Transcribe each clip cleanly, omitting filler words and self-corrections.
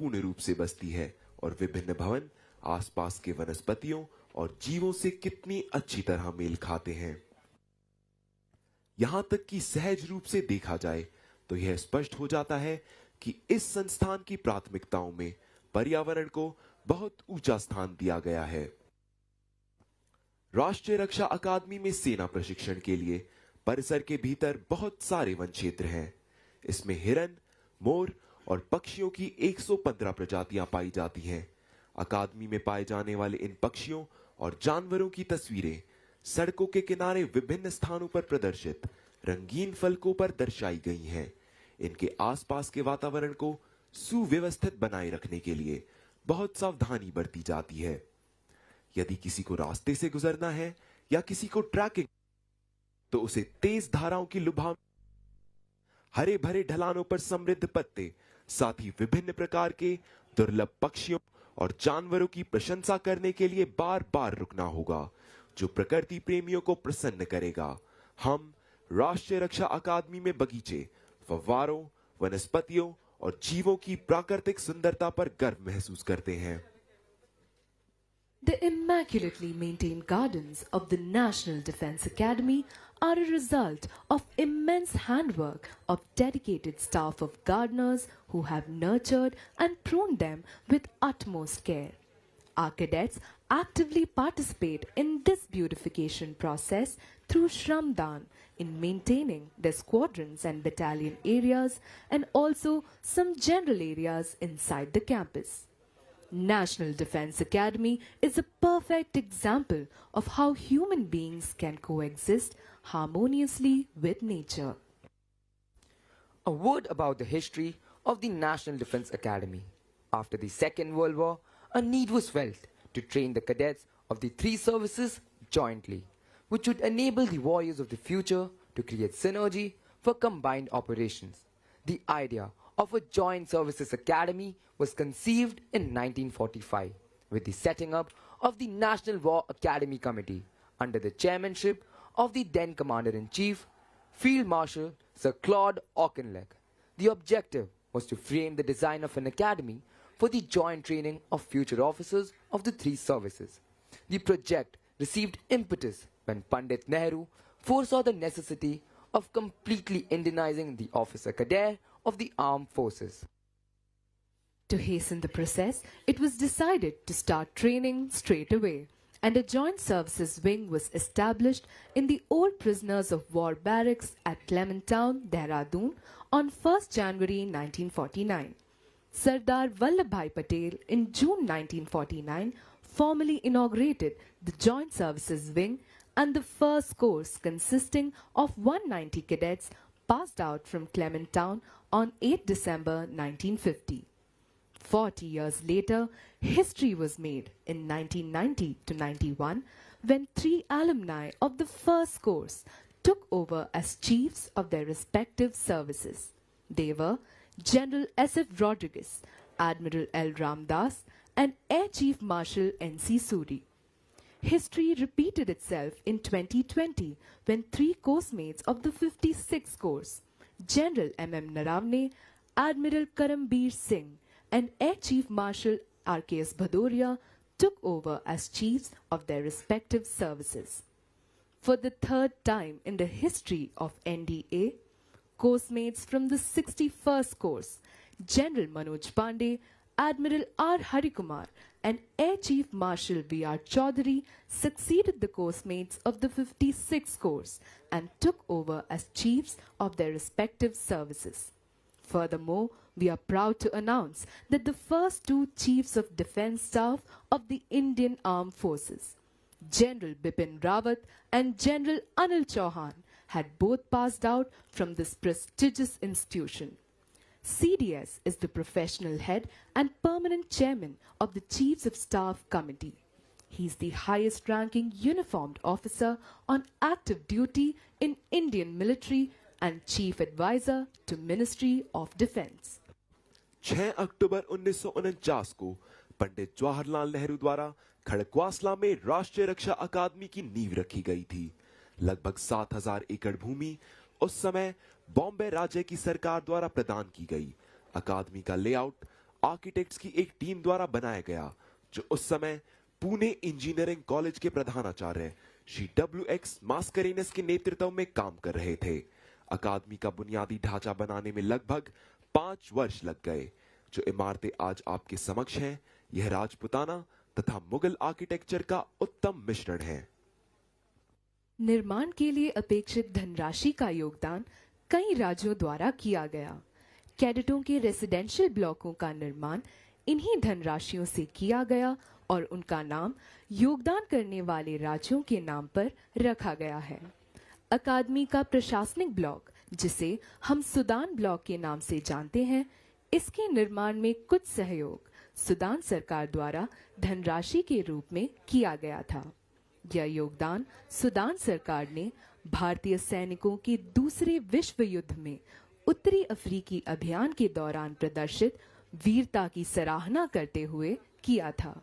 पूर्ण रूप से बसती है और विभिन्न भवन आसपास के वनस्पतियों और जीवों से कितनी अच्छी तरह मेल खाते हैं। यहां तक कि सहज रूप से देखा जाए तो यह स्पष्ट हो जाता है कि इस संस्थान की प्राथमिकताओं में पर्यावरण को बहुत ऊंचा स्थान दिया गया है। राष्ट्रीय रक्षा अकादमी में सेना प्रशिक्षण के लिए परिसर के भीतर बहुत सारे वन क्षेत्र हैं। इसमें हिरन, मोर और पक्षियों की 115 प्रजातियां पाई जाती हैं। अकादमी में पाए जाने वाले इन पक्षियों और जानवरों की तस्वीरें सड़कों के किनारे विभिन्न स्थानों पर प्रदर्शित रंगीन फलकों पर दर्शाई गई हैं। इनके आसपास के वातावरण को सुव्यवस्थित बनाए रखने के लिए बहुत सावधानी बरती जाती है। यदि किसी को रास्ते से गुजरना है या किसी को ट्रैकिंग, तो उसे तेज धाराओं की लुभावनी, हरे भरे ढलानों पर समृद्ध पत्ते, साथ ही विभिन्न प्रकार के दुर्लभ पक्षियों और जानवरों की प्रशंसा करने के लिए बार बार रुकना होगा, जो प्रकृति प्रेमियों को प्रसन्न करेगा। हम राष्ट्रीय रक्षा अकादमी में बगीचे, फव्वारों, वनस्पतियों और जीवों की प्राकृतिक सुंदरता पर गर्व महसूस करते हैं। The immaculately maintained gardens of the National Defence Academy are a result of immense handwork of dedicated staff of gardeners who have nurtured and pruned them with utmost care. Our cadets actively participate in this beautification process through Shramdan in maintaining their squadrons and battalion areas and also some general areas inside the campus. National Defence Academy is a perfect example of how human beings can coexist harmoniously with nature. A word about the history of the National Defence Academy. After the Second World War, a need was felt to train the cadets of the three services jointly, which would enable the warriors of the future to create synergy for combined operations. The idea of a joint services academy was conceived in 1945 with the setting up of the National War Academy Committee under the chairmanship of the then Commander-in-Chief, Field Marshal Sir Claude Auchinleck. The objective was to frame the design of an academy for the joint training of future officers of the three services. The project received impetus when Pandit Nehru foresaw the necessity of completely Indianizing the officer cadet of the armed forces. To hasten the process, it was decided to start training straight away, and a joint services wing was established in the old prisoners of war barracks at Clementown, Dehradun on 1st January 1949. Sardar Vallabhbhai Patel in June 1949 formally inaugurated the joint services wing, and the first course consisting of 190 cadets passed out from Clementown on 8 December 1950. 40 years later, history was made in 1990 to 91 when 3 alumni of the first course took over as chiefs of their respective services. They were General S.F. Rodriguez, Admiral L. Ramdas, and Air Chief Marshal N.C. Suri. History repeated itself in 2020 when 3 course mates of the 56th course, General M.M. Naravne, Admiral Karambir Singh, and Air Chief Marshal R.K.S. Bhadoria took over as chiefs of their respective services. For the third time in the history of NDA, course mates from the 61st course, General Manoj Pandey, Admiral R. Harikumar, and Air Chief Marshal V.R. Chaudhary succeeded the course mates of the 56th course and took over as chiefs of their respective services. Furthermore, we are proud to announce that the first 2 Chiefs of Defence Staff of the Indian Armed Forces, General Bipin Rawat and General Anil Chauhan, had both passed out from this prestigious institution. CDS is the professional head and permanent chairman of the Chiefs of Staff Committee. He is the highest ranking uniformed officer on active duty in Indian military and chief advisor to Ministry of Defence. 6 अक्टूबर 1949 को पंडित जवाहरलाल नेहरू द्वारा खड़कवासला में राष्ट्रीय रक्षा अकादमी की नींव रखी गई थी। लगभग 7000 एकड़ भूमि उस समय बॉम्बे राज्य की सरकार द्वारा प्रदान की गई। अकादमी का लेआउट आर्किटेक्ट्स की एक टीम द्वारा बनाया गया, जो उस समय पुणे इंजीनियरिंग कॉलेज के प्रधानाचार्य श्री WX मास्करेनस के नेतृत्व में काम कर रहे थे। अकादमी का बुनियादी ढांचा बनाने में लगभग 5 वर्ष लग गए। जो इमारतें आज आपके समक्ष हैं, यह राजपुताना तथा मुगल आर्किटेक्चर का उत्तम मिश्रण है। निर्माण के लिए अपेक्षित धनराशि का योगदान कई राज्यों द्वारा किया गया। कैडेटों के रेसिडेंशियल ब्लॉकों का निर्माण इन्हीं धनराशियों से किया गया और उनका नाम योगदान करने वाले राज्यों के नाम पर रखा गया है। अकादमी का प्रशासनिक ब्लॉक, जिसे हम सूडान ब्लॉक के नाम से जानते हैं, इसके निर्माण में कुछ सहयोग सूडान सरकार द्वारा धनराशि के रूप में किया गया था। यह योगदान सूडान सरकार ने भारतीय सैनिकों के दूसरे विश्व युद्ध में उत्तरी अफ्रीकी अभियान के दौरान प्रदर्शित वीरता की सराहना करते हुए किया था।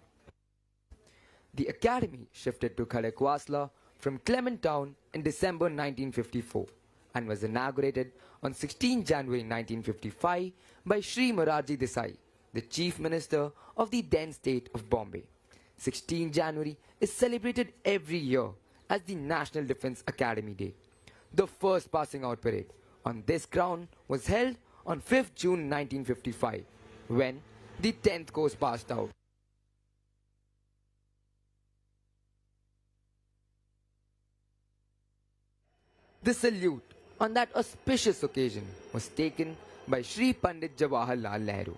The academy shifted to Khadakwasla from Clement Town in December 1954 and was inaugurated on 16 January 1955 by Shri Morarji Desai, the Chief Minister of the then state of Bombay. 16 January is celebrated every year as the National Defence Academy Day. The first passing out parade on this ground was held on 5th June 1955 when the 10th course passed out. The salute on that auspicious occasion was taken by Shri Pandit Jawaharlal Nehru.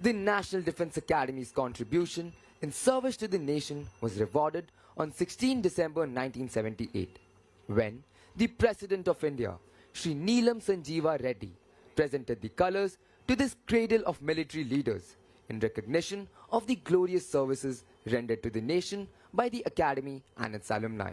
The National Defence Academy's contribution in service to the nation was rewarded on 16 December 1978 when the President of India, Shri Neelam Sanjeeva Reddy, presented the colours to this cradle of military leaders in recognition of the glorious services rendered to the nation by the Academy and its alumni.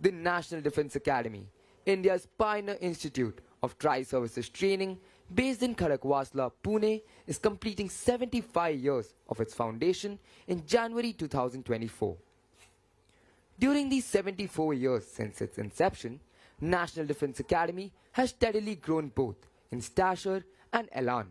The National Defence Academy, India's pioneer institute of tri-services training based in Khadakwasla, Pune, is completing 75 years of its foundation in January 2024. During these 74 years since its inception, National Defence Academy has steadily grown both in stature and elan.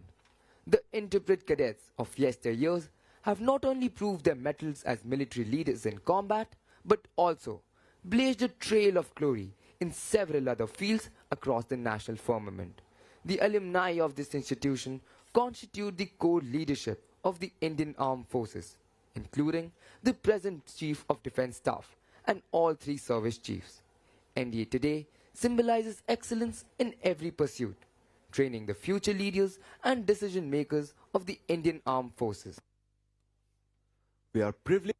The intrepid cadets of yesteryears have not only proved their mettle as military leaders in combat, but also blazed a trail of glory in several other fields across the national firmament. The alumni of this institution constitute the core leadership of the Indian Armed Forces, including the present Chief of Defence Staff and all 3 service chiefs. NDA today symbolizes excellence in every pursuit, training the future leaders and decision makers of the Indian Armed Forces. We are privileged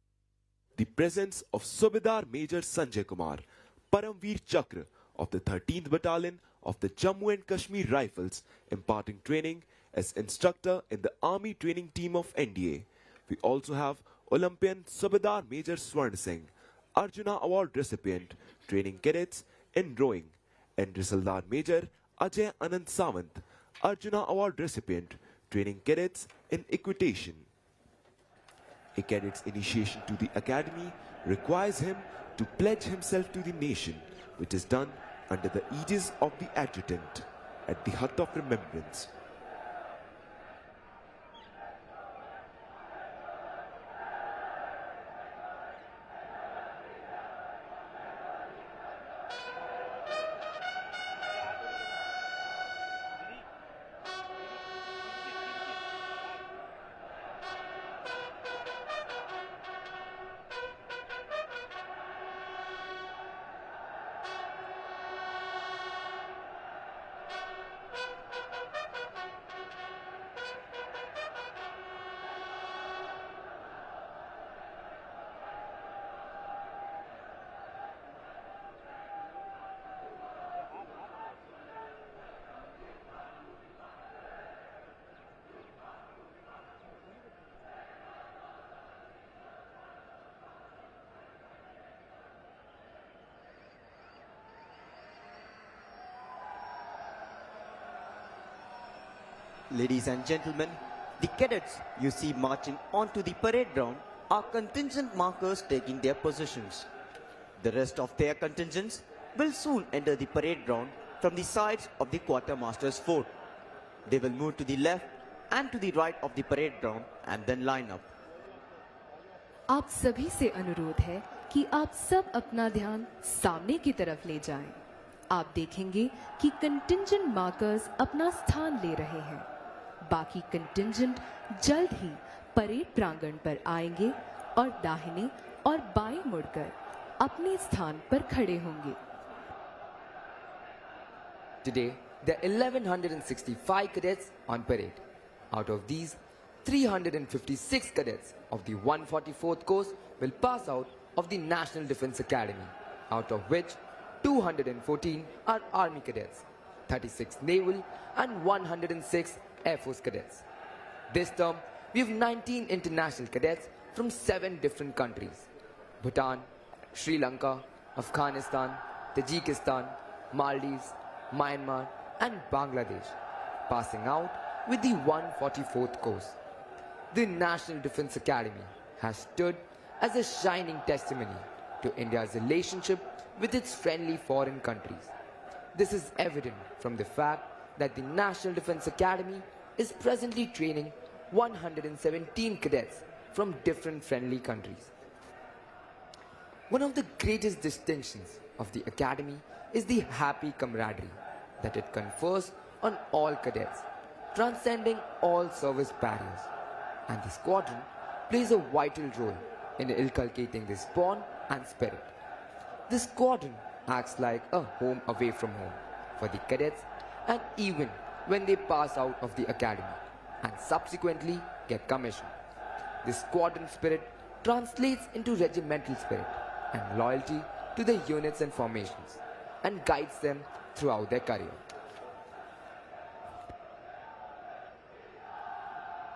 the presence of Subedar Major Sanjay Kumar, Paramveer Chakra of the 13th Battalion of the Jammu and Kashmir Rifles, imparting training as instructor in the Army Training Team of NDA. We also have Olympian Subedar Major Swarn Singh, Arjuna Award recipient, training cadets in rowing, and Risaldar Major Ajay Anand Sawant, Arjuna Award recipient, training cadets in equitation. A cadet's initiation to the academy requires him to pledge himself to the nation, which is done under the aegis of the adjutant at the Hut of Remembrance. Ladies and gentlemen, the cadets you see marching onto the parade ground are contingent markers taking their positions. The rest of their contingents will soon enter the parade ground from the sides of the quartermaster's fort. They will move to the left and to the right of the parade ground and then line up. आप सभी से अनुरोध है कि आप सब अपना ध्यान सामने की तरफ ले जाएं। आप देखेंगे कि कंटिंजेंट मार्कर्स अपना स्थान ले रहे हैं। बाकी कंटिंजेंट जल्द ही परेड प्रांगण पर आएंगे और दाहिने और बाएं मुड़कर अपने स्थान पर खड़े होंगे। Today, there are 1165 cadets on parade. Out of these, 356 cadets of the 144th course will pass out of the National Defence Academy, out of which 214 are Army cadets, 36 Naval and 106 Air Force cadets. This term, we have 19 international cadets from 7 different countries: Bhutan, Sri Lanka, Afghanistan, Tajikistan, Maldives, Myanmar and Bangladesh, passing out with the 144th course. The National Defence Academy has stood as a shining testimony to India's relationship with its friendly foreign countries. This is evident from the fact that the National Defence Academy is presently training 117 cadets from different friendly countries. One of the greatest distinctions of the Academy is the happy camaraderie that it confers on all cadets, transcending all service barriers. And the squadron plays a vital role in inculcating this bond and spirit. The squadron acts like a home away from home for the cadets, and even when they pass out of the academy and subsequently get commissioned. The squadron spirit translates into regimental spirit and loyalty to the units and formations and guides them throughout their career.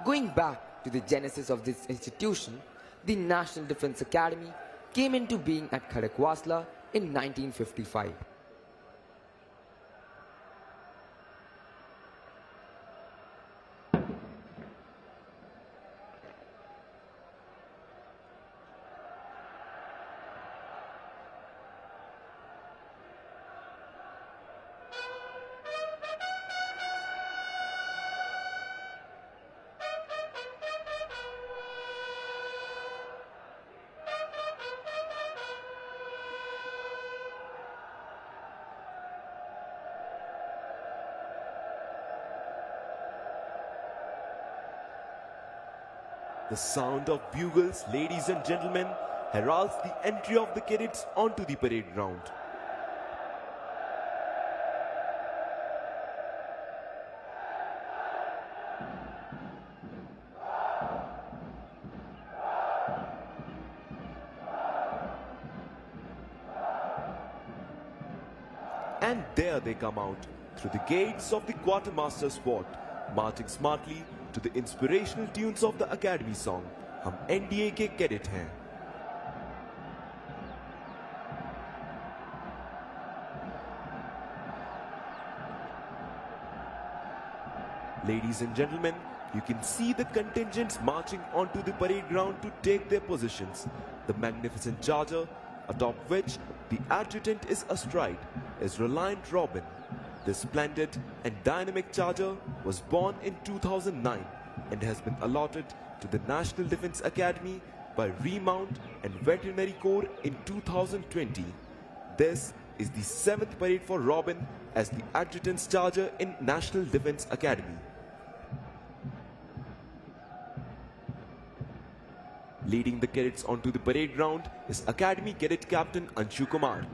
Going back to the genesis of this institution, the National Defence Academy came into being at Khadakwasla in 1955. The sound of bugles, ladies and gentlemen, heralds the entry of the cadets onto the parade ground. And there they come out through the gates of the quartermaster's fort, marching smartly to the inspirational tunes of the Academy song, हम NDA के cadet हैं। Ladies and gentlemen, you can see the contingents marching onto the parade ground to take their positions. The magnificent charger, atop which the adjutant is astride, is Reliant Robin. This splendid and dynamic charger was born in 2009 and has been allotted to the National Defence Academy by Remount and Veterinary Corps in 2020. This is the 7th parade for Robin as the adjutant's charger in National Defence Academy. Leading the cadets onto the parade ground is Academy Cadet Captain Anshu Kumar.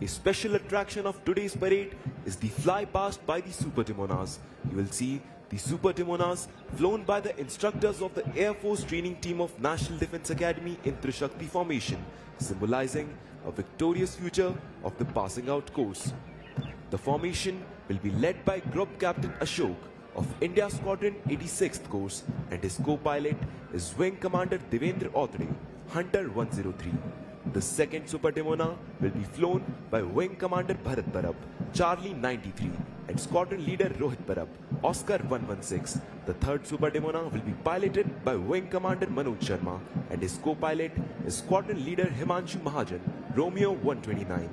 A special attraction of today's parade is the fly past by the Super Timonas. You will see the Super Timonas flown by the instructors of the Air Force training team of National Defence Academy in Trishakti formation, symbolizing a victorious future of the passing out course. The formation will be led by Group Captain Ashok of India Squadron 86th course, and his co-pilot is Wing Commander Devendra Autare, Hunter 103. The second Super Timona will be flown by Wing Commander Bharat Parab, Charlie 93, and Squadron Leader Rohit Parab, Oscar 116. The third Super Timona will be piloted by Wing Commander Manoj Sharma, and his co-pilot is Squadron Leader Himanshu Mahajan, Romeo 129.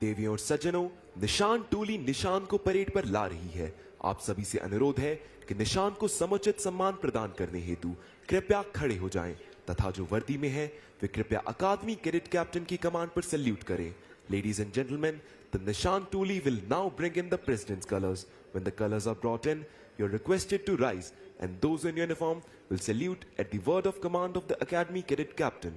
देवियों और सज्जनों, निशान टोली निशान को parade पर ला रही है। आप सभी से अनुरोध है कि निशान को समुचित सम्मान प्रदान करने हेतु कृपया खड़े हो जाएं तथा जो वर्दी में है वे कृपया अकादमी कैडेट कैप्टन की कमांड पर सैल्यूट करें। Ladies and gentlemen, the Nishan Tuli will now bring in the President's colors. When the colors are brought in, you're requested to rise, and those in uniform will salute at the word of command of the Academy Cadet Captain.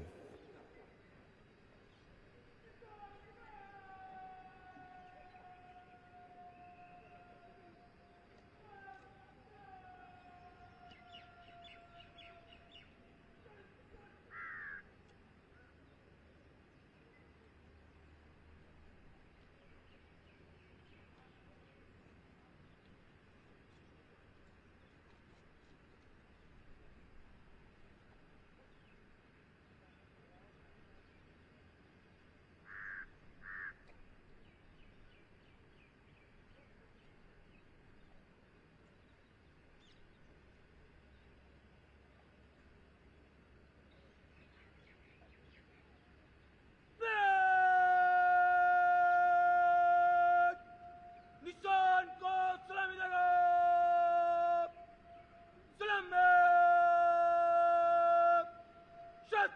निशान को सलामी देगा सलाम शत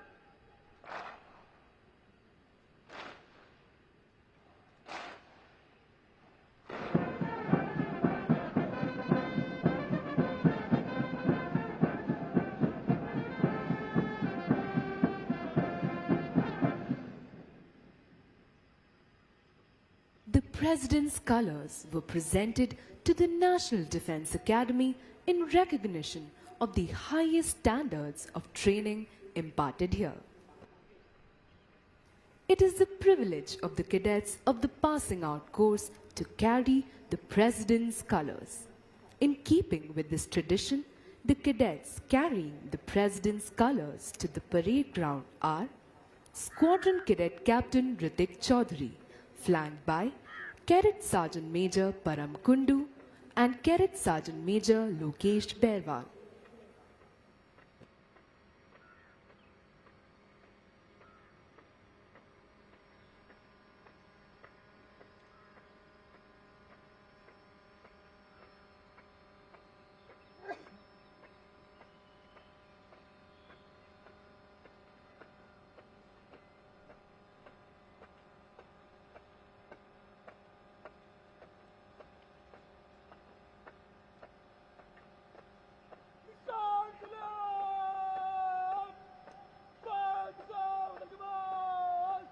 The President's colors were presented to the National Defense Academy in recognition of the highest standards of training imparted here. It is the privilege of the cadets of the Passing Out course to carry the President's colors. In keeping with this tradition, the cadets carrying the President's colors to the parade ground are Squadron Cadet Captain Ritik Chaudhary, flanked by Cadet Sergeant Major Param Kundu and Cadet Sergeant Major Lokesh Berwal. निशान सलाम पांच सौ लगभग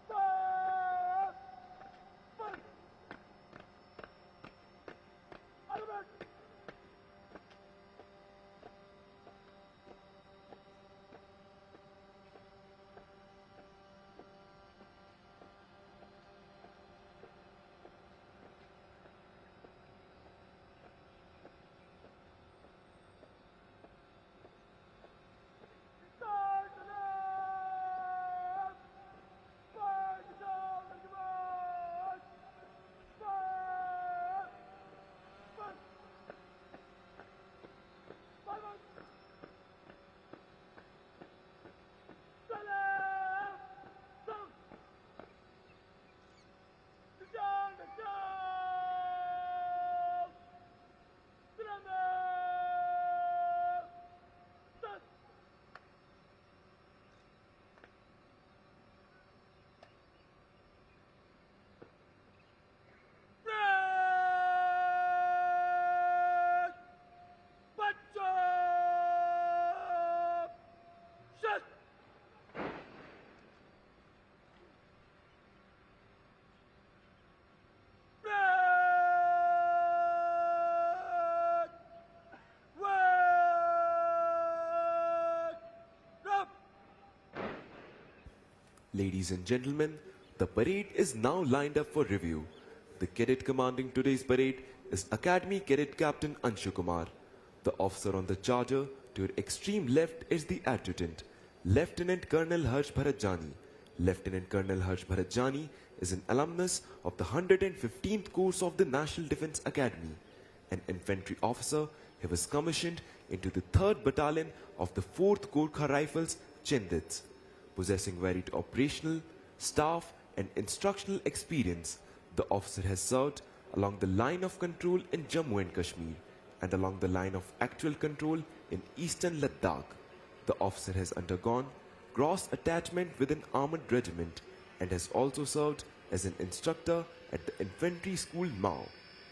पांच पांच अलबत निशान सलाम पांच सौ लगभग पांच पांच पांच सलाम सब निशान निशान सलाम सब Break! Butcher! Shut! Break! Wake! Up! Ladies and gentlemen, the parade is now lined up for review. The cadet commanding today's parade is Academy Cadet Captain Anshu Kumar. The officer on the charger to your extreme left is the adjutant, Lieutenant Colonel Harsh Bharat. Lieutenant Colonel Harsh Bharat is an alumnus of the 115th course of the National Defense Academy. An infantry officer, he was commissioned into the 3rd Battalion of the 4th Gorkha Rifles, Chindits. Possessing varied operational, staff and instructional experience, the officer has served along the line of control in Jammu and Kashmir and along the line of actual control in eastern Ladakh. The officer has undergone cross attachment with an armored regiment and has also served as an instructor at the infantry school Mao.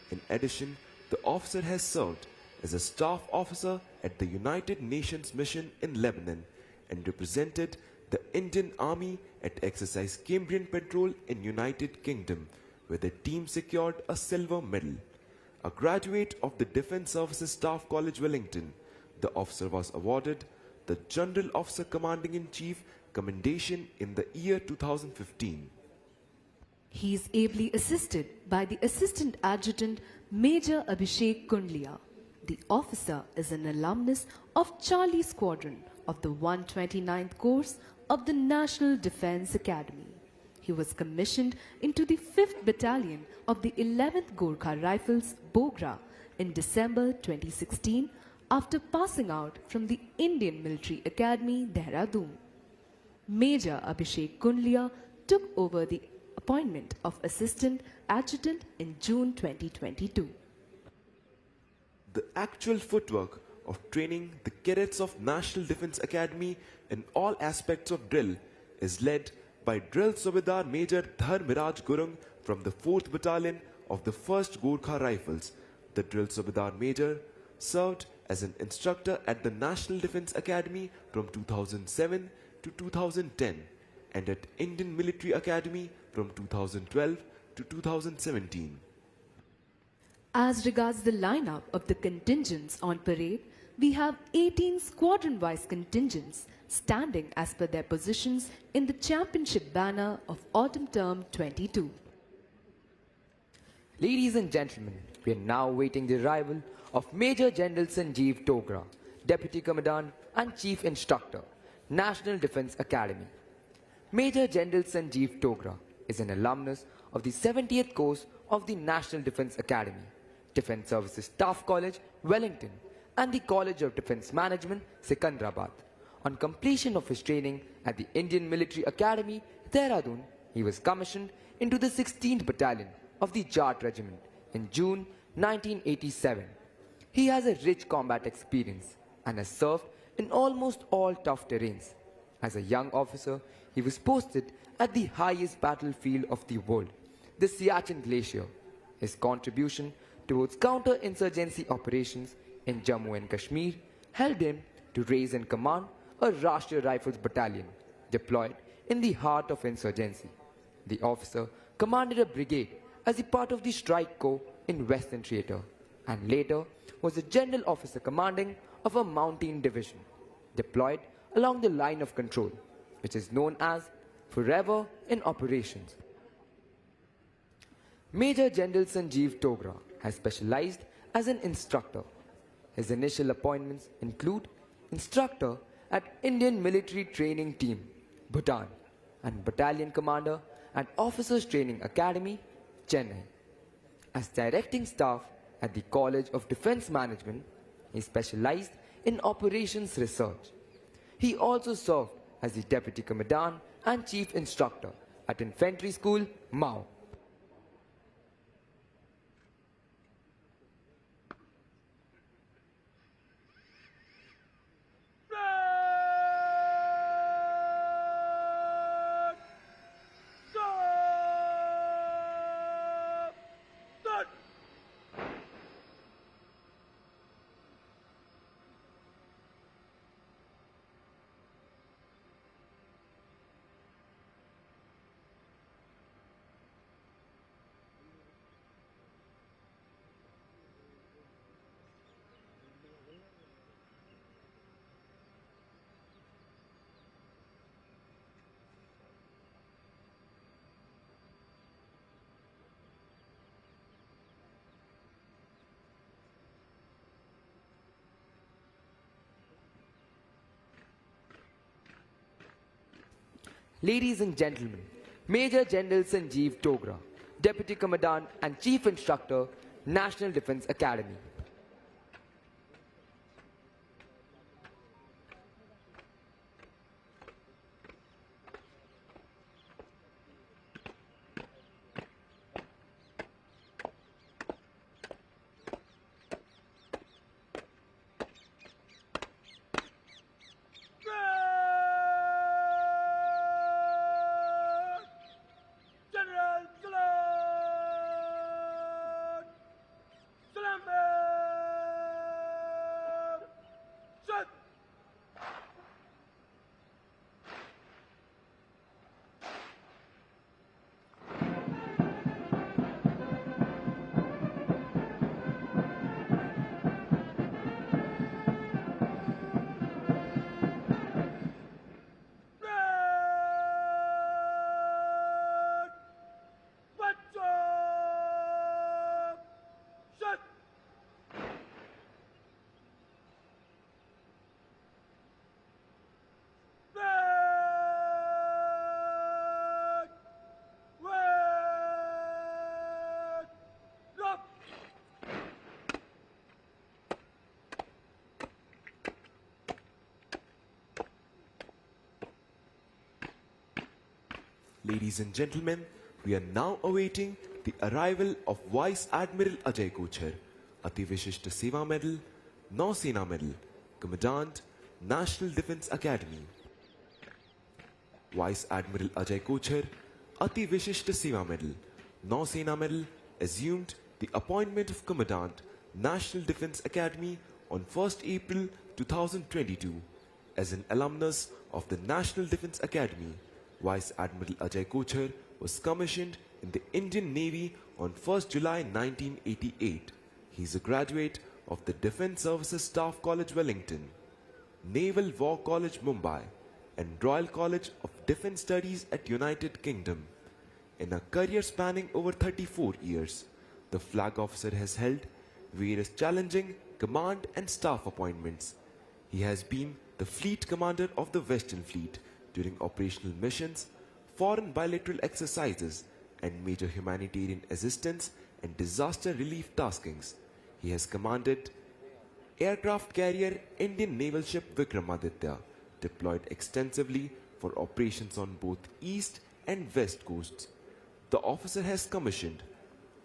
In addition, the officer has served as a staff officer at the United Nations mission in Lebanon and represented the Indian Army at exercise Cambrian Patrol in United Kingdom, where the team secured a silver medal. A graduate of the Defence Services Staff College Wellington, the officer was awarded the General Officer Commanding-in-Chief Commendation in the year 2015. He is ably assisted by the Assistant Adjutant Major Abhishek Kundlia. The officer is an alumnus of Charlie Squadron of the 129th course of the National Defence Academy. He was commissioned into the 5th Battalion of the 11th Gorkha Rifles, Bogra, in December 2016 after passing out from the Indian Military Academy, Dehradun. Major Abhishek Kundlia took over the appointment of Assistant Adjutant in June 2022. The actual footwork of training the cadets of National Defence Academy in all aspects of drill is led by Drill Subedar Major Dharmiraj Gurung from the 4th Battalion of the 1st Gorkha Rifles. The Drill Subedar Major served as an instructor at the National Defence Academy from 2007 to 2010 and at Indian Military Academy from 2012 to 2017. As regards the lineup of the contingents on parade, we have 18 squadron-wise contingents standing as per their positions in the championship banner of Autumn Term 22. Ladies and gentlemen, we are now waiting the arrival of Major General Sanjeev Togra, Deputy Commandant and Chief Instructor, National Defence Academy. Major General Sanjeev Togra is an alumnus of the 70th course of the National Defence Academy, Defence Services Staff College, Wellington, and the College of Defence Management, Secunderabad. On completion of his training at the Indian Military Academy, Dehradun, he was commissioned into the 16th Battalion of the Jat Regiment in June 1987. He has a rich combat experience and has served in almost all tough terrains. As a young officer, he was posted at the highest battlefield of the world, the Siachen Glacier. His contribution towards counter-insurgency operations in Jammu and Kashmir helped him to raise and command a Rashtriya Rifles battalion deployed in the heart of insurgency. The officer commanded a brigade as a part of the Strike Corps in Western Theatre and later was a general officer commanding of a mountain division deployed along the line of control, which is known as Forever in Operations. Major General Sanjeev Togra has specialized as an instructor. His initial appointments include instructor at Indian Military Training Team, Bhutan, and Battalion Commander at Officers Training Academy, Chennai. As directing staff at the College of Defence Management, he specialized in operations research. He also served as the Deputy Commandant and Chief Instructor at Infantry School, Mao. Ladies and gentlemen, Major General Sanjeev Togra, Deputy Commandant and Chief Instructor, National Defence Academy. Ladies and gentlemen, we are now awaiting the arrival of Vice Admiral Ajay Kochar, Ati Vishisht Seva Medal, Nausena Medal, Commandant, National Defence Academy. Vice Admiral Ajay Kochar, Ati Vishisht Seva Medal, Nausena Medal, assumed the appointment of Commandant, National Defence Academy on 1st April 2022. As an alumnus of the National Defence Academy, Vice Admiral Ajay Kochar was commissioned in the Indian Navy on 1st July 1988. He is a graduate of the Defence Services Staff College Wellington, Naval War College Mumbai, and Royal College of Defence Studies at United Kingdom. In a career spanning over 34 years, the flag officer has held various challenging command and staff appointments. He has been the Fleet Commander of the Western Fleet during operational missions, foreign bilateral exercises, and major humanitarian assistance and disaster relief taskings. He has commanded aircraft carrier Indian naval ship Vikramaditya, deployed extensively for operations on both east and west coasts. The officer has commissioned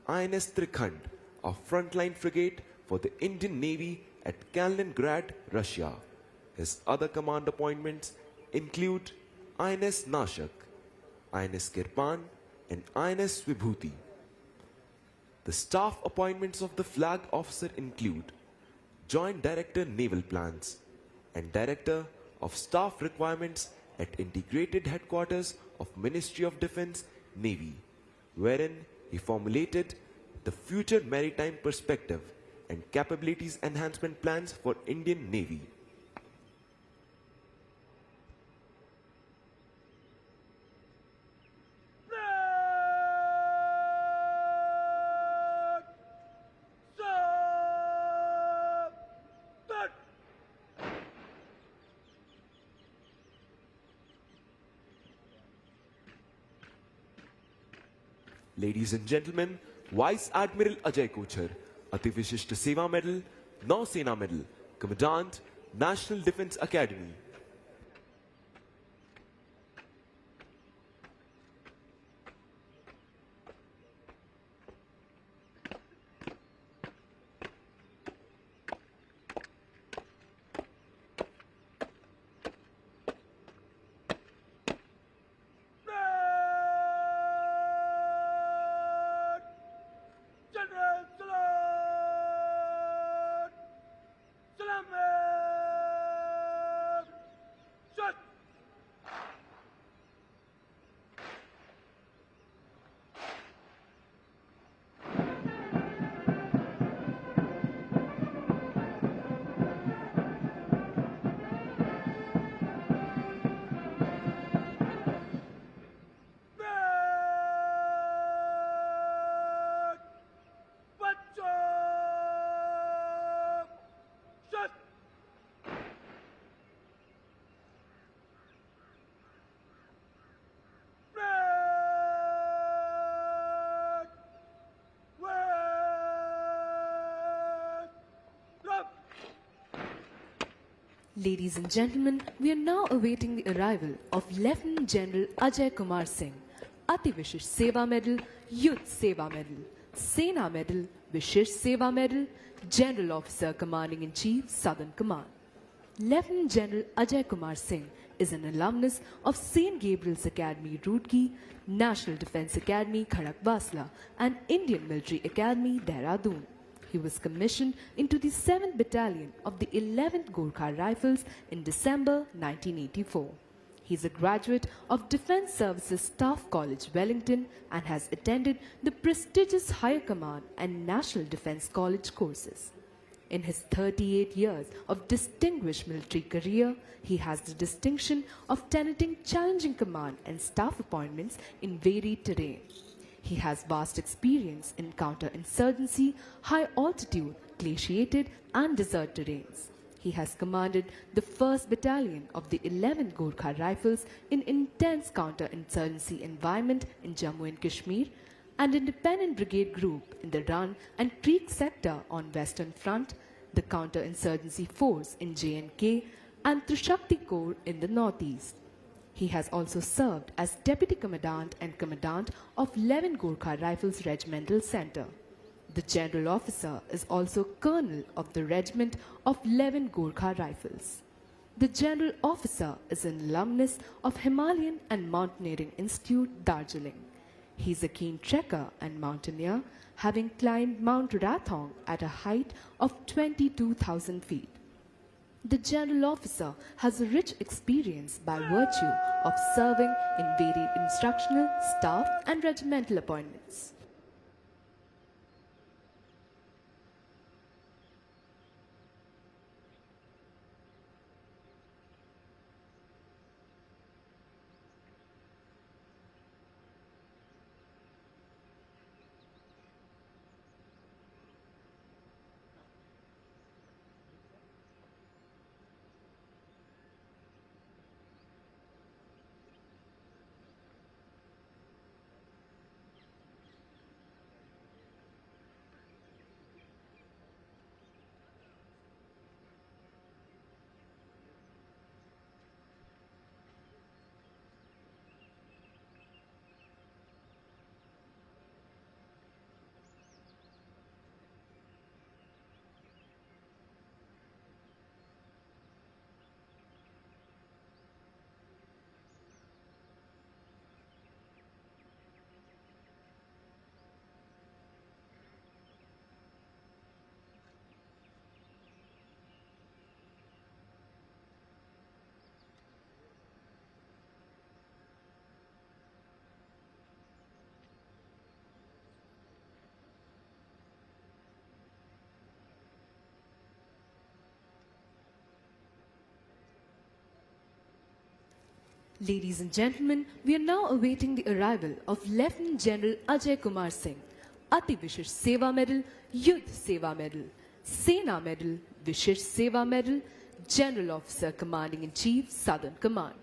INS Trikhand, a frontline frigate for the Indian Navy at Kaliningrad, Russia. His other command appointments include INS Nashak, INS Kirpan, and INS Vibhuti. The staff appointments of the flag officer include Joint Director Naval Plans and Director of Staff Requirements at Integrated Headquarters of Ministry of Defence, Navy, wherein he formulated the future maritime perspective and capabilities enhancement plans for Indian Navy. Ladies and gentlemen, Vice Admiral Ajay Kochar, Ati Vishisht Seva Medal, Nausena Medal, Commandant, National Defence Academy. General Salute! Salaam! Shut! Shut! Ladies and gentlemen, we are now awaiting the arrival of Lieutenant General Ajay Kumar Singh, Ati Vishish Seva Medal, Youth Seva Medal, Sena Medal, Vishish Seva Medal, General Officer Commanding in Chief, Southern Command. Lieutenant General Ajay Kumar Singh is an alumnus of St. Gabriel's Academy, Roorkee, National Defence Academy, Khadagbasla, and Indian Military Academy, Dehradun. He was commissioned into the 7th Battalion of the 11th Gorkha Rifles in December 1984. He is a graduate of Defence Services Staff College, Wellington, and has attended the prestigious Higher Command and National Defence College courses. In his 38 years of distinguished military career, he has the distinction of tenanting challenging command and staff appointments in varied terrain. He has vast experience in counterinsurgency, high altitude, glaciated and desert terrains. He has commanded the 1st Battalion of the 11th Gorkha Rifles in intense counterinsurgency environment in Jammu and Kashmir, and Independent Brigade Group in the Run and Creek sector on Western Front, the counterinsurgency force in J&K, and Trishakti Corps in the Northeast. He has also served as Deputy Commandant and Commandant of 11 Gorkha Rifles Regimental Center. The General Officer is also Colonel of the Regiment of 11 Gorkha Rifles. The General Officer is an alumnus of Himalayan and Mountaineering Institute, Darjeeling. He is a keen trekker and mountaineer, having climbed Mount Rathong at a height of 22,000 feet. The General Officer has a rich experience by virtue of serving in varied instructional, staff and regimental appointments. Ladies and gentlemen, we are now awaiting the arrival of Lieutenant General Ajay Kumar Singh, Ati Vishesh Seva Medal, Yudh Seva Medal, Sena Medal, Vishesh Seva Medal, General Officer Commanding in Chief, Southern Command.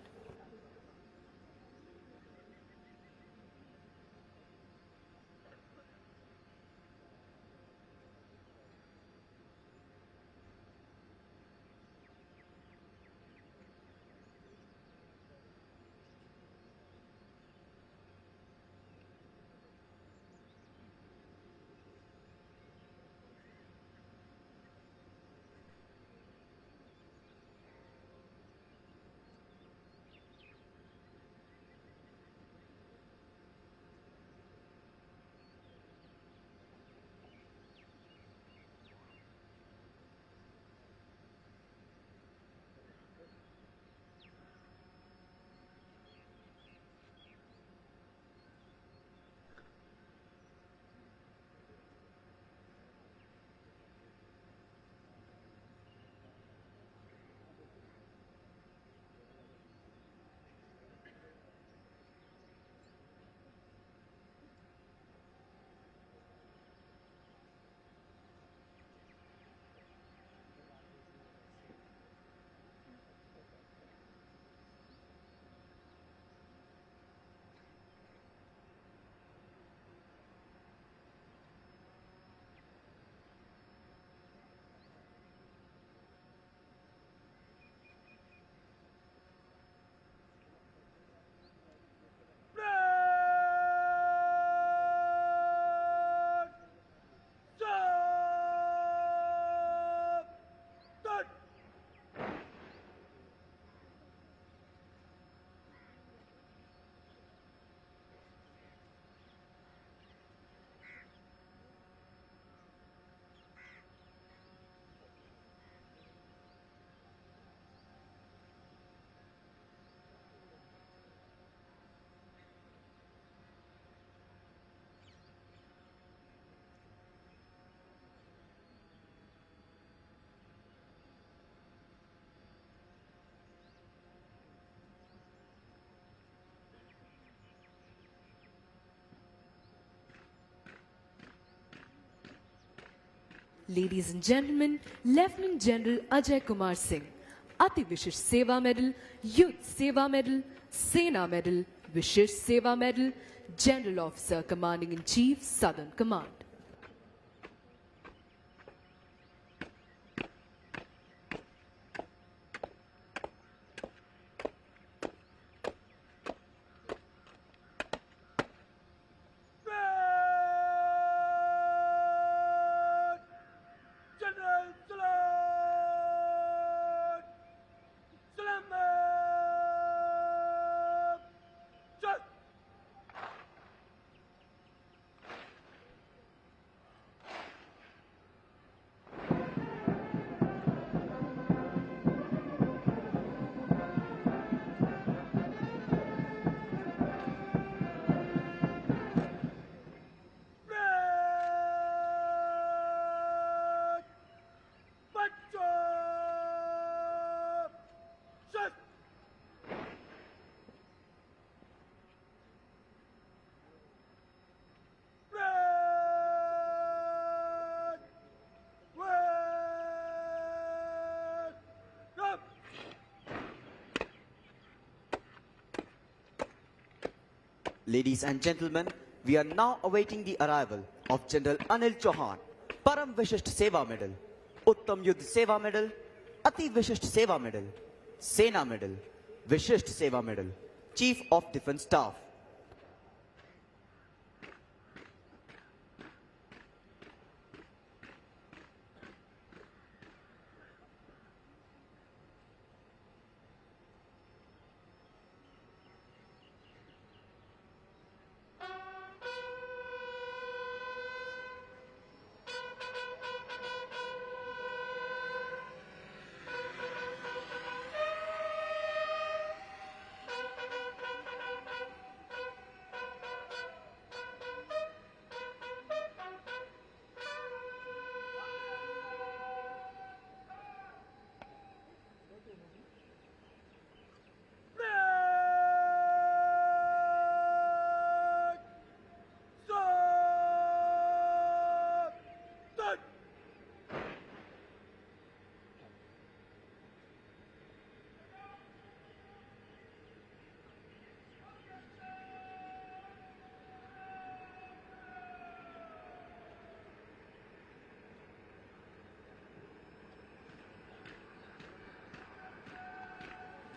Ladies and gentlemen, Lieutenant General Ajay Kumar Singh, Ati Vishesh Seva Medal, Yudh Seva Medal, Sena Medal, Vishesh Seva Medal, General Officer Commanding in Chief, Southern Command. Ladies and gentlemen, we are now awaiting the arrival of General Anil Chauhan, Param Vishisht Seva Medal, Uttam Yudh Seva Medal, Ati Vishisht Seva Medal, Sena Medal, Vishisht Seva Medal, Chief of Defence Staff.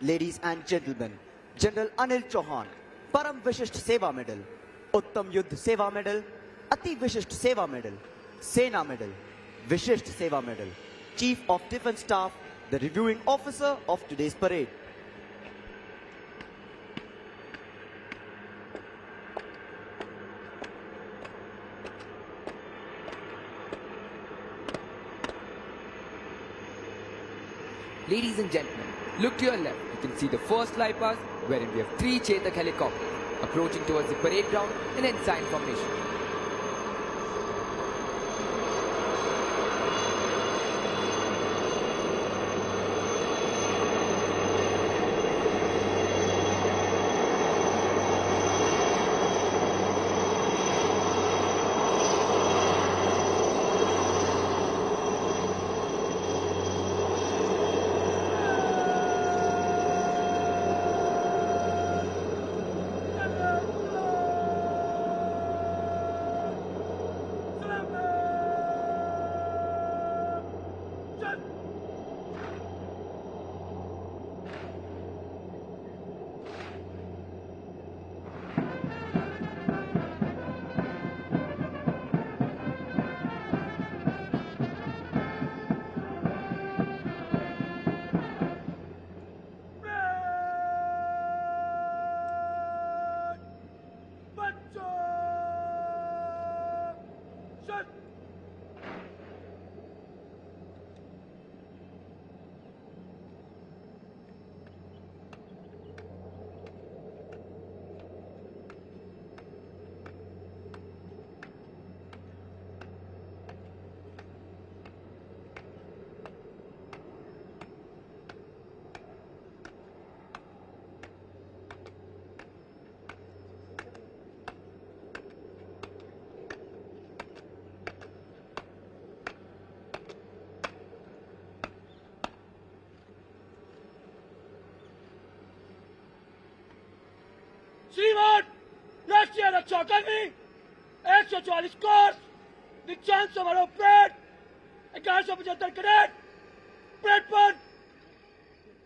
Ladies and gentlemen, General Anil Chauhan, Param Vishisht Seva Medal, Uttam Yudh Seva Medal, Ati Vishisht Seva Medal, Sena Medal, Vishisht Seva Medal, Chief of Defence Staff, the reviewing officer of today's parade. Ladies and gentlemen, look to your left. You can see the first fly past, wherein we have 3 Chetak helicopters approaching towards the parade ground in ensign formation. श्रीमान राष्ट्रीय रक्षा कर्मी 144 course दीक्षांत समारोह parade 1175 cadet parade पर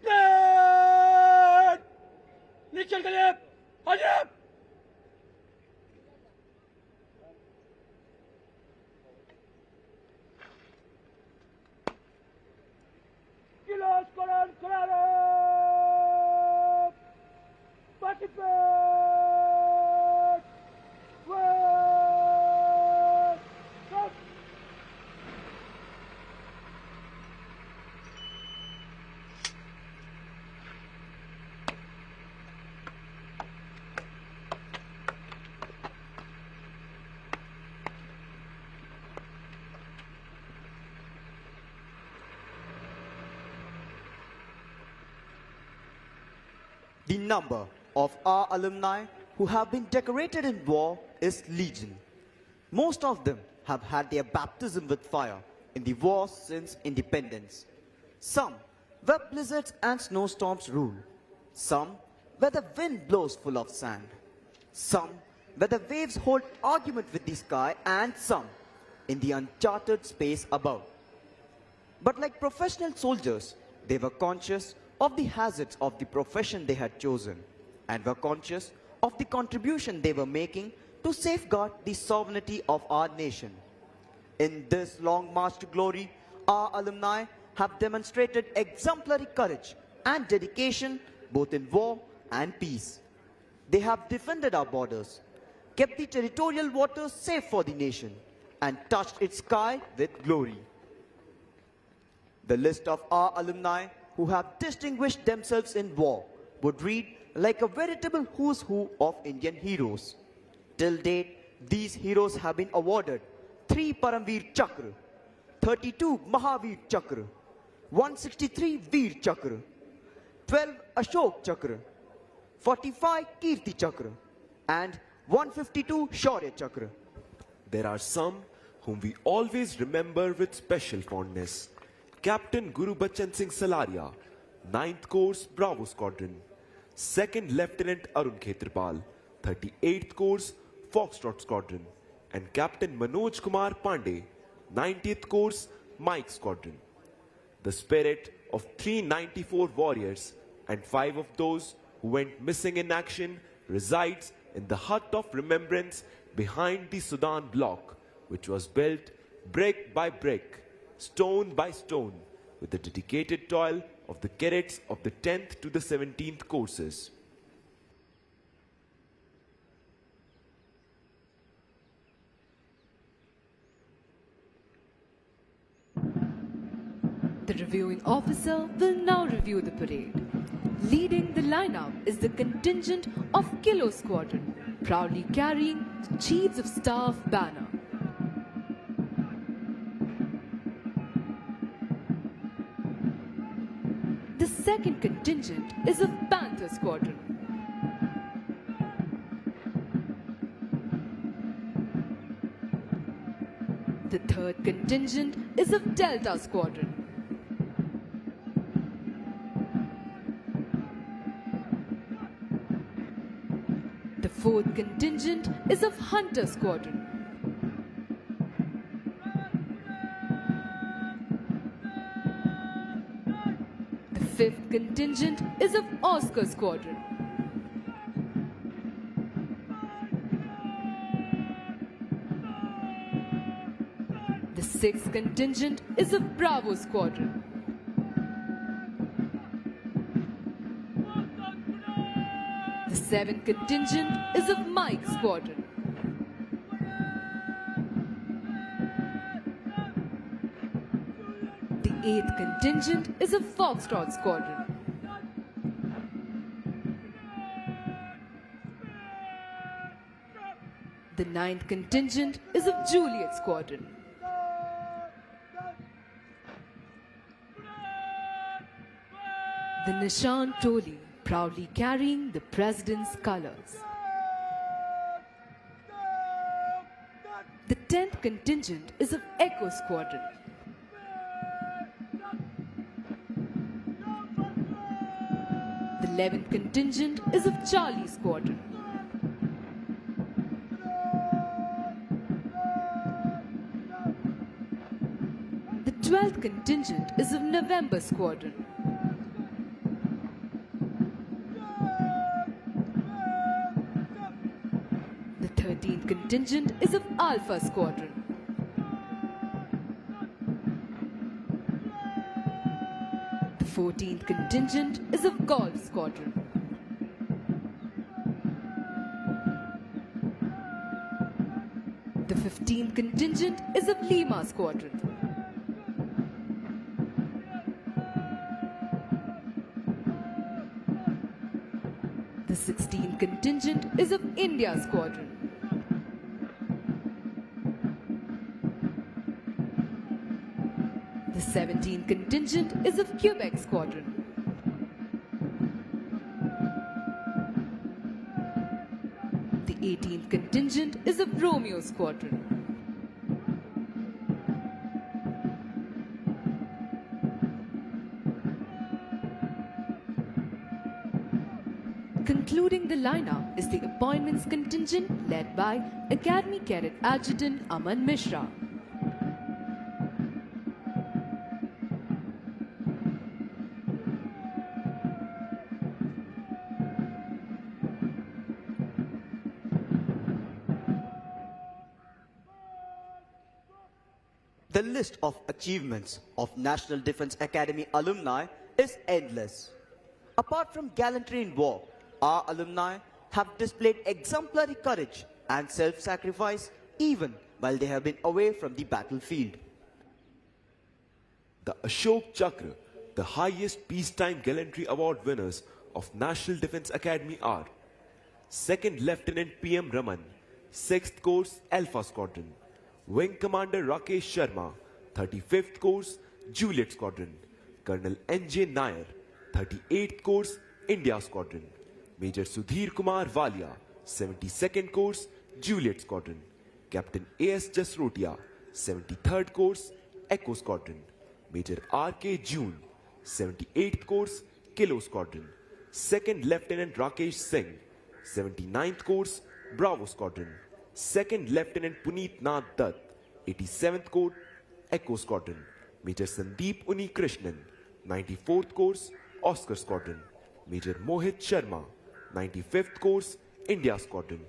parade निरीक्षण के लिए हाजिर। किलो स्क्वाड्रन खड़ा participate. The number of our alumni who have been decorated in war is legion. Most of them have had their baptism with fire in the war since independence. Some where blizzards and snowstorms rule. Some where the wind blows full of sand. some where the waves hold argument with the sky, and some in the uncharted space above. But like professional soldiers, they were conscious of the hazards of the profession they had chosen and were conscious of the contribution they were making to safeguard the sovereignty of our nation. In this long march to glory, our alumni have demonstrated exemplary courage and dedication both in war and peace. They have defended our borders, kept the territorial waters safe for the nation, and touched its sky with glory. The list of our alumni who have distinguished themselves in war would read like a veritable who's who of Indian heroes. Till date, these heroes have been awarded 3 Paramveer Chakra, 32 Mahavir Chakra, 163 Veer Chakra, 12 Ashok Chakra, 45 Kirti Chakra, and 152 Shaurya Chakra. There are some whom we always remember with special fondness. Captain Guru Bachan Singh Salaria, 9th Course Bravo Squadron. 2nd Lieutenant Arun Khetrapal, 38th Course Foxtrot Squadron. And Captain Manoj Kumar Pandey, 90th Course Mike Squadron. The spirit of 394 warriors and 5 of those who went missing in action resides in the hut of remembrance behind the Sudan block, which was built brick by brick, stone by stone, with the dedicated toil of the cadets of the 10th to the 17th courses. The reviewing officer will now review the parade. Leading the lineup is the contingent of Kilo Squadron, proudly carrying the Chiefs of Staff banner. The second contingent is of Panther Squadron. The third contingent is of Delta Squadron. The fourth contingent is of Hunter Squadron. The fifth contingent is of Oscar Squadron. The sixth contingent is of Bravo Squadron. The seventh contingent is of Mike Squadron. The eighth contingent is of Foxtrot Squadron. The ninth contingent is of Juliet Squadron. The Nishan Toli, proudly carrying the President's colors. The 10th contingent is of Echo Squadron. The 11th contingent is of Charlie Squadron. The 12th contingent is of November Squadron. The 13th contingent is of Alpha Squadron. The 14th contingent is of Golf Squadron. The 15th contingent is of Lima Squadron. The 16th contingent is of India Squadron. The 17th contingent is of Quebec Squadron. The 18th contingent is of Romeo Squadron. Concluding the lineup is the appointments contingent led by Academy Cadet Adjutant Aman Mishra. The list of achievements of National Defense Academy alumni is endless. Apart from gallantry in war, our alumni have displayed exemplary courage and self-sacrifice even while they have been away from the battlefield. The Ashok Chakra, the highest peacetime gallantry award winners of National Defense Academy are Second Lieutenant PM Raman, 6th Course Alpha Squadron, Wing Commander Rakesh Sharma, 35th Course Juliet Squadron, Colonel N.J. Nair, 38th Course India Squadron, Major Sudhir Kumar Walia, 72nd Course Juliet Squadron, Captain A.S. Jasrotia, 73rd Course Echo Squadron, Major R.K. June, 78th Course Kilo Squadron, 2nd Lieutenant Rakesh Singh, 79th Course Bravo Squadron, 2nd Lieutenant Puneet Nath Dutt, 87th Course Echo Squadron, Major Sandeep Uni Krishnan, 94th Course Oscar Squadron, Major Mohit Sharma, 95th Course India Squadron,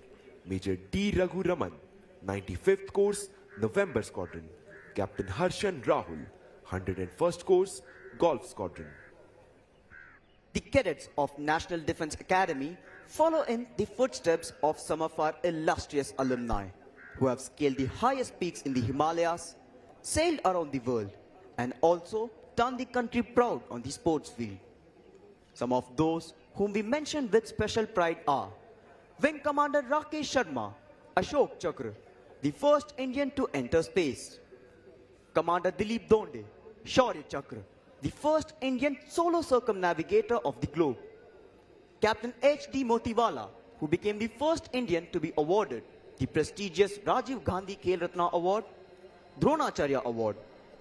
Major D. Raghu Raman, 95th Course November Squadron, Captain Harshan Rahul, 101st Course Golf Squadron. The cadets of National Defense Academy follow in the footsteps of some of our illustrious alumni who have scaled the highest peaks in the Himalayas, sailed around the world, and also done the country proud on the sports field. Some of those whom we mention with special pride are Wing Commander Rakesh Sharma, Ashok Chakra, the first Indian to enter space; Commander Dilip Donde, Shaurya Chakra, the first Indian solo circumnavigator of the globe; Captain H.D. Motiwala, who became the first Indian to be awarded the prestigious Rajiv Gandhi Khel Ratna Award, Dronacharya Award,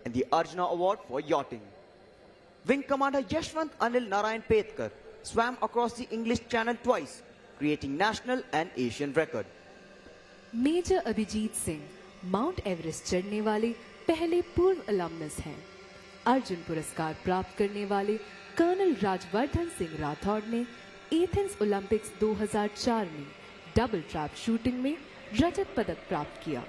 and the Arjuna Award for yachting. Wing Commander Yashwant Anil Narayan Petkar swam across the English Channel twice, creating national and Asian record. Major Abhijit Singh Mount Everest चढ़ने वाले पहले पूर्व अलमनस हैं। अर्जुन पुरस्कार प्राप्त करने वाले colonel Rajvardhan Singh Rathore ने एथेंस ओलंपिक्स 2004 में डबल ट्रैप शूटिंग में रजत पदक प्राप्त किया।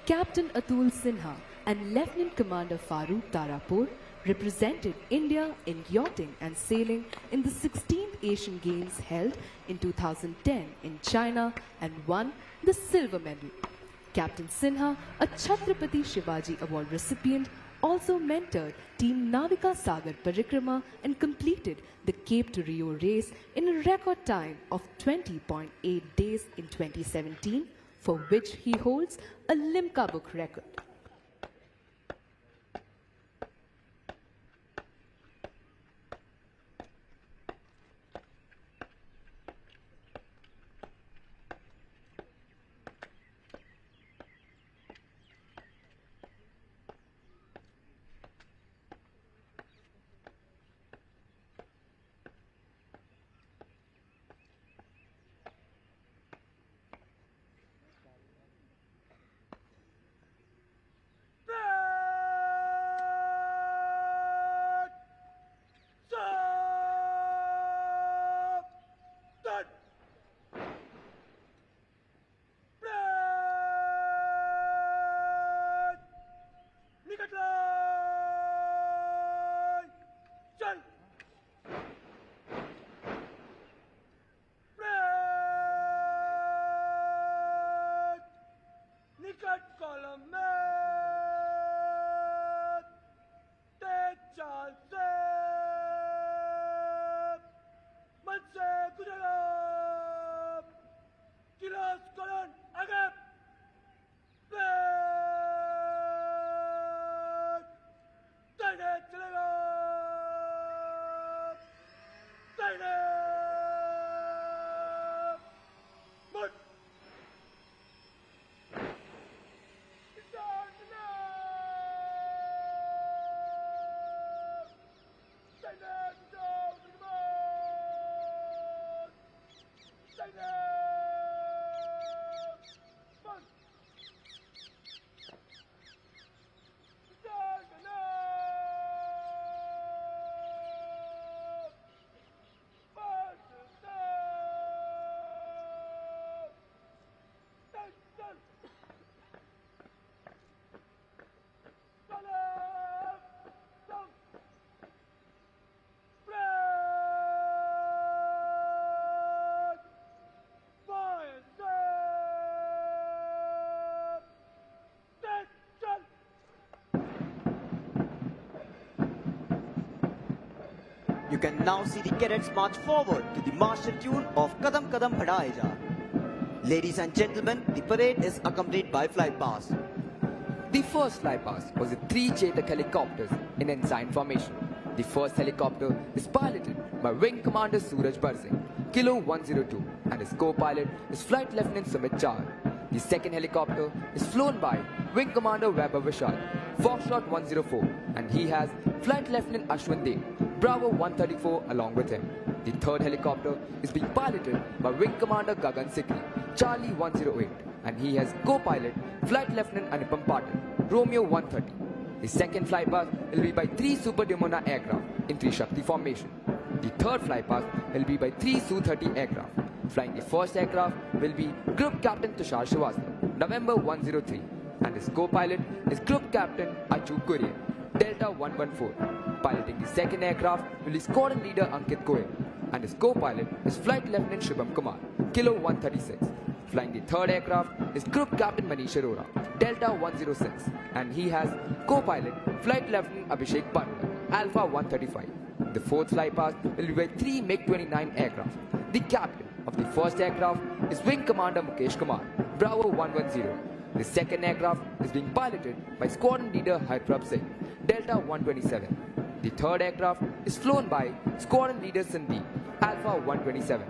Captain Atul Sinha and Lieutenant Commander Farooq Tarapur represented India in yachting and sailing in the 16th Asian Games held in 2010 in China and won the silver medal. Captain Sinha, a Chhatrapati Shivaji Award recipient, also mentored Team Navika Sagar Parikrama and completed the Cape to Rio race in a record time of 20.8 days in 2017, for which he holds a Limca Book record. You can now see the cadets march forward to the martial tune of Kadam Kadam Badhaye Ja. Ladies and gentlemen, the parade is accompanied by flypast. The first flypast was the 3 Chetak helicopters in ensign formation. The first helicopter is piloted by Wing Commander Suraj Barsing, Kilo 102, and his co-pilot is Flight Lieutenant Sumit Char. The second helicopter is flown by Wing Commander Weber Vishal, Foxtrot 104, and he has Flight Lieutenant Ashwin Dev, Bravo 134 along with him. The third helicopter is being piloted by Wing Commander Gagan Sikri, Charlie 108, and he has co-pilot Flight Lieutenant Anupam Patil, Romeo 130. The second flypast will be by 3 Super Demona aircraft in Trishakti formation. The third flypast will be by 3 Su-30 aircraft. Flying the first aircraft will be Group Captain Tushar Srivastava, November 103, and his co-pilot is Group Captain Achu Kurian, Delta 114. Piloting the second aircraft will be Squadron Leader Ankit Goyal, and his co-pilot is Flight Lieutenant Shubham Kumar, Kilo 136. Flying the third aircraft is Group Captain Manish Arora, Delta 106, and he has co-pilot Flight Lieutenant Abhishek Butler, Alpha 135. The fourth flypast will be by 3 MiG-29 aircraft. The captain of the first aircraft is Wing Commander Mukesh Kumar, Bravo 110. The second aircraft is being piloted by Squadron Leader Harprab Singh, Delta 127. The third aircraft is flown by Squadron Leader Sandeep, Alpha 127.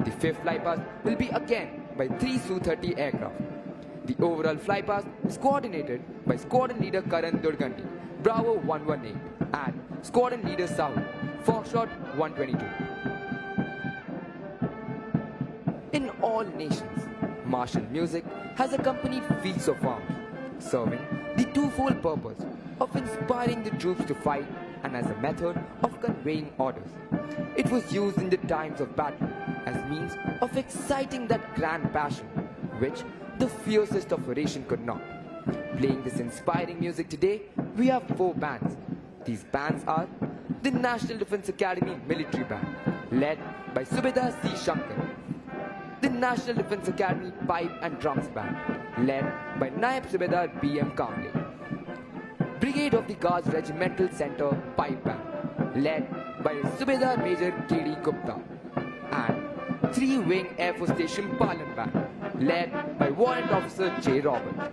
The fifth flypast will be again by 3 Su-30 aircraft. The overall flypast is coordinated by Squadron Leader Karan Durgandi, Bravo 118, and Squadron Leader Sahu, Foxtrot 122. In all nations, martial music has accompanied feats of arms, serving the twofold purpose of inspiring the troops to fight and as a method of conveying orders. It was used in the times of battle as means of exciting that grand passion, which the fiercest of oration could not. Playing this inspiring music today, we have 4 bands. These bands are the National Defence Academy Military Band, led by Subedar C. Shankar; the National Defence Academy Pipe and Drums Band, led by Naib Subedar B.M. Kamble; Brigade of the Guards Regimental Center Pipe Band, led by Subedar Major K.D. Gupta; and 3 Wing Air Force Station Palan Band, led by Warrant Officer J. Robert.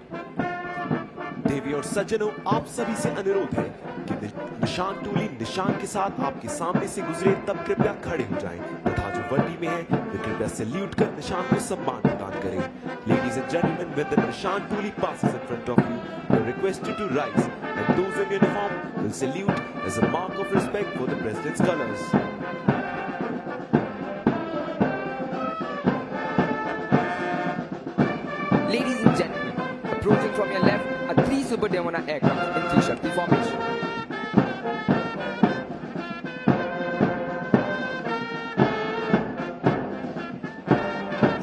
देवी और सज्जनों, आप सभी से अनुरोध है कि निशान टोली निशान के साथ आपके सामने से गुजरे तब कृपया खड़े हो जाएं तथा जो वर्दी में है वे कृपया सैल्यूट कर निशान को सम्मान प्रदान करें. Ladies and gentlemen, when the Nishan Tuli passes in front of you, you are requested to rise, and those in uniform will salute as a mark of respect for the President's colors. Ladies and gentlemen, approaching from your left are 3 Super Demona aircraft in Trishakti formation.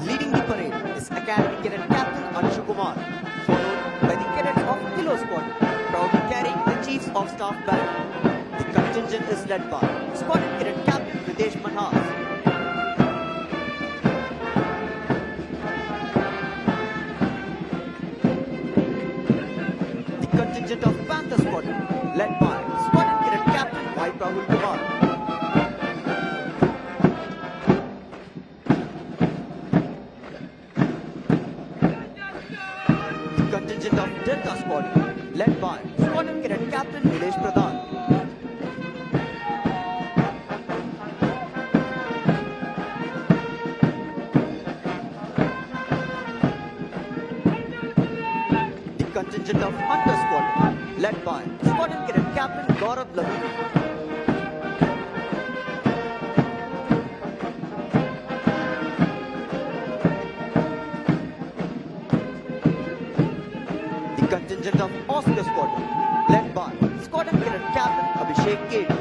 Leading the parade is Academy Cadet Captain Anshu Kumar, followed by the cadets of Kilo Squadron, proudly carrying the Chiefs of Staff banner. The contingent is led by Squadron Cadet Captain Videsh Manhas. Contingent of Panther Squadron, led by Squadron Cadet Captain Y. Rahul Kumar. The contingent of Delta Squadron, led by Squadron Cadet Captain Nilesh Pradhan. Contingent of Hunter Squadron, led by Squadron Cadet Captain Gaurav Lavini. The contingent of Oscar Squadron, led by Squadron Cadet Captain Abhishek K.D.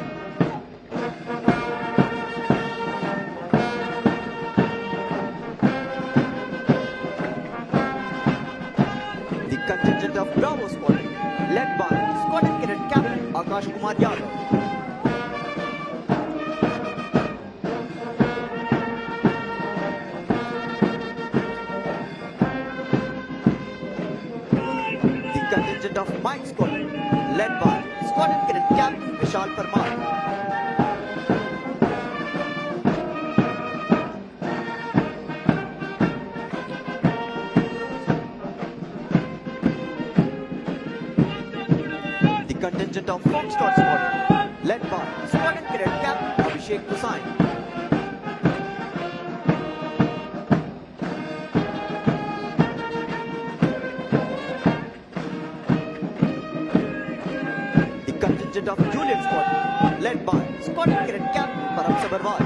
Contingent of Bravo Squadron, led by Squadron Cadet Captain Akash Kumar Yadav. The contingent of Mike Squadron, led by Squadron Cadet Captain Vishal Parmar. contingent of Foxtrot Squadron, led by Squadron Cadet Captain Abhishek Kusain. The contingent of Juliet Squadron, led by Squadron Cadet Captain Param Sabarwal.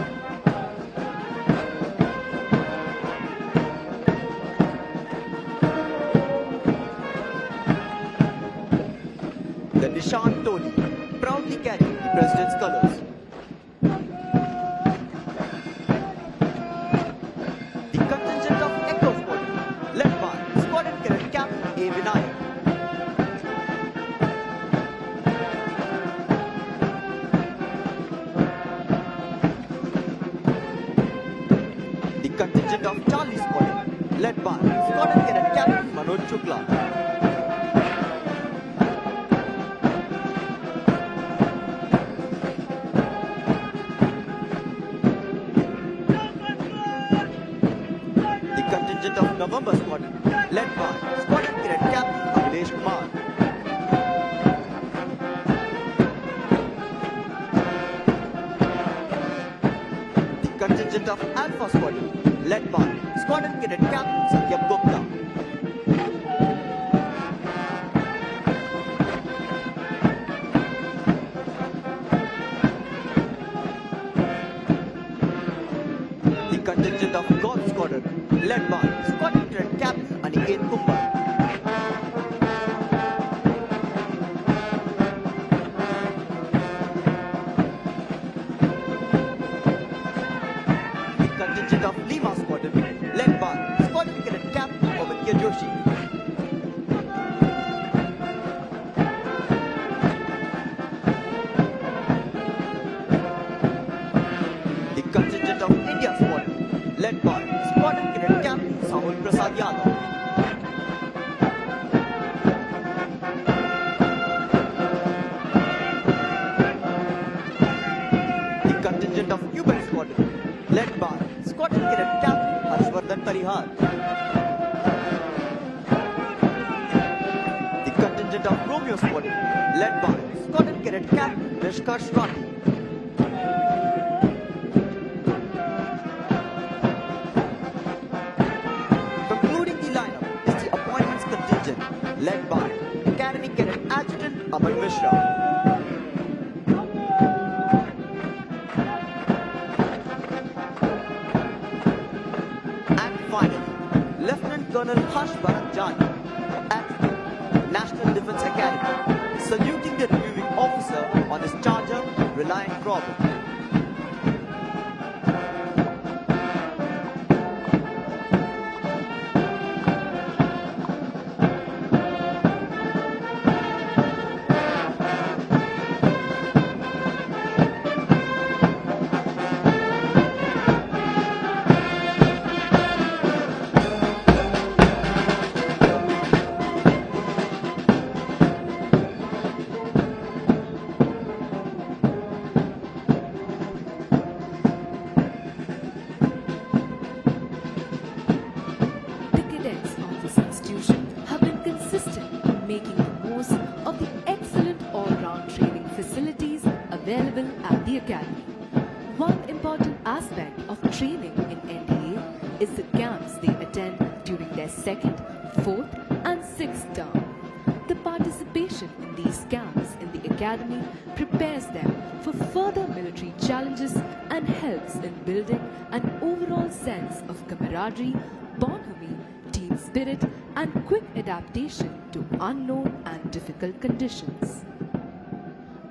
The Nishan Toli, proudly carrying the President's colours. The contingent of Echo Squadron, led by Squadron Cadet Captain A. Vinayak. The contingent of Charlie Squadron, led by Squadron Cadet Captain Manoj Chukla. Contingent of November Squadron, led by Squadron Cadet Captain Abhilesh Kumar. The contingent of Alpha Squadron, led by Squadron Cadet Captain Satyam Gupta. The contingent of Golf Squadron, led by Squadron Cadet Captain Aniket Kumbar. The contingent of Lima Squadron, led by Squadron Cadet Captain Ovidya Joshi. The contingent of India Squadron, led by Squadron Cadet Captain Sahul Prasad Yadav. The contingent of Cuban Squadron, led by Squadron Cadet Captain Harshvardhan Parihar. The contingent of Romeo Squadron, led by Squadron Cadet Captain Nishkarsh Rathi. Concluding the lineup is the appointments contingent, led by Academy Cadet Adjutant Aman Mishra. And finally, Lieutenant Colonel Harsh Bharat Jani, Adjutant, National Defence Academy, saluting the reviewing officer on his Charger Reliant Robin. The cadets of this institution have been consistent in making the most of the excellent all-round training facilities available at the academy. One important aspect of training in NDA is the camps they attend during their second, fourth and sixth term. The participation in these camps in the academy prepares them for further military challenges and helps in building an overall sense of camaraderie, bonhomie, team spirit and quick adaptation to unknown and difficult conditions.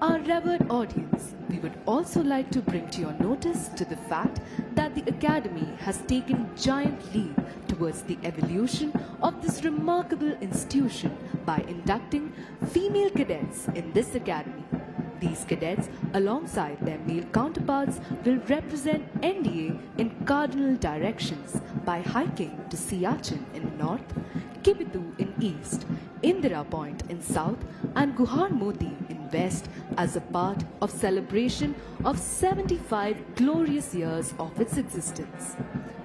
Our revered audience, we would also like to bring to your notice to the fact that the Academy has taken giant leap towards the evolution of this remarkable institution by inducting female cadets in this Academy. These cadets, alongside their male counterparts, will represent NDA in cardinal directions by hiking to Siachen in north, Kibitu in east, Indira Point in south and Guhar Moti in West as a part of celebration of 75 glorious years of its existence.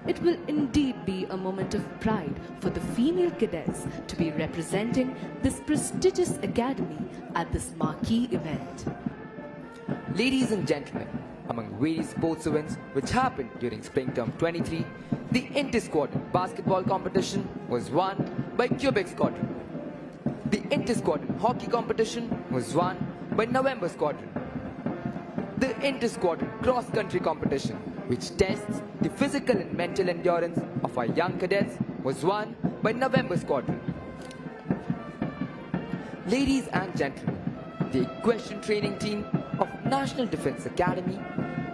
It will indeed be a moment of pride for the female cadets to be representing this prestigious academy at this marquee event. Ladies and gentlemen, among various sports events which happened during spring term 23, the inter-squadron basketball competition was won by Quebec Squadron. The inter-squadron hockey competition was won by November Squadron. The inter-squadron cross-country competition, which tests the physical and mental endurance of our young cadets, was won by November Squadron. Ladies and gentlemen, the equestrian training team of National Defence Academy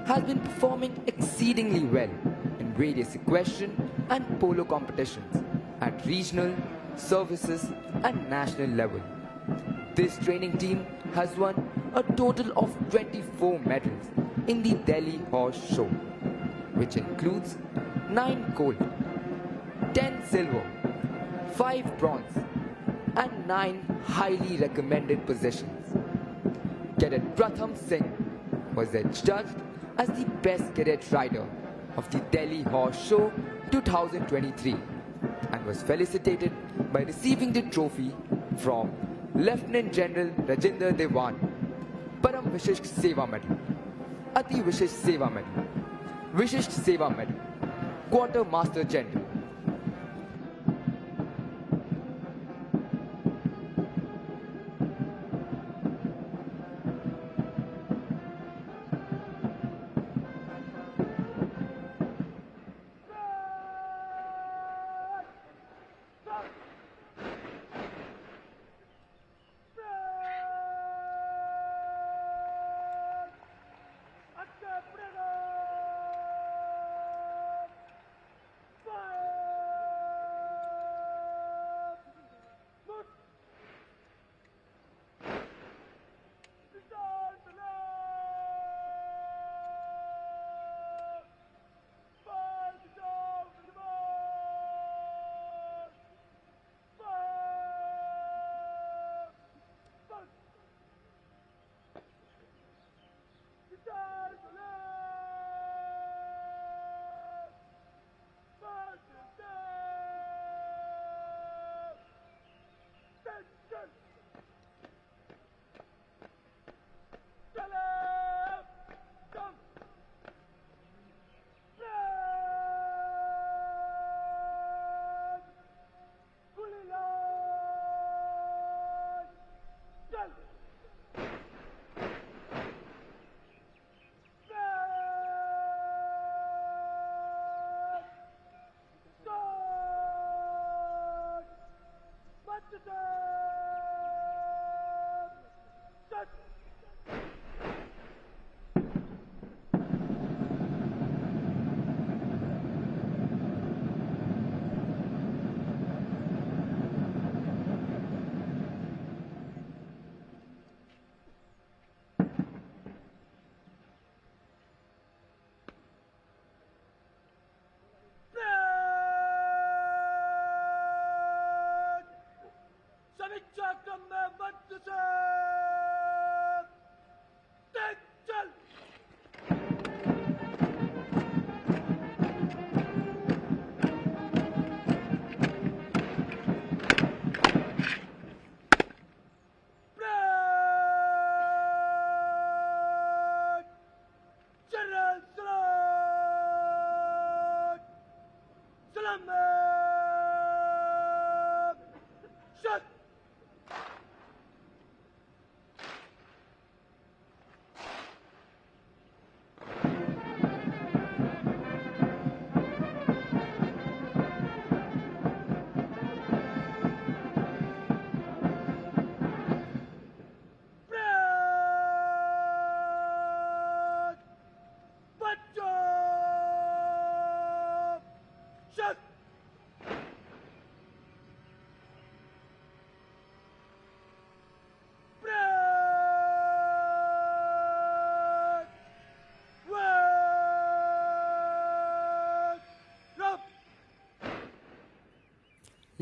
has been performing exceedingly well in various equestrian and polo competitions at regional, services and national level. This training team has won a total of 24 medals in the Delhi Horse Show, which includes 9 gold, 10 silver, 5 bronze and 9 highly recommended positions. Cadet Pratham Singh was adjudged as the best cadet rider of the Delhi Horse Show 2023 and was felicitated by receiving the trophy from Lieutenant General Rajinder Dewan, Param Vishisht Seva Medal, Ati Vishisht Seva Medal, Vishisht Seva Medal, Quartermaster General.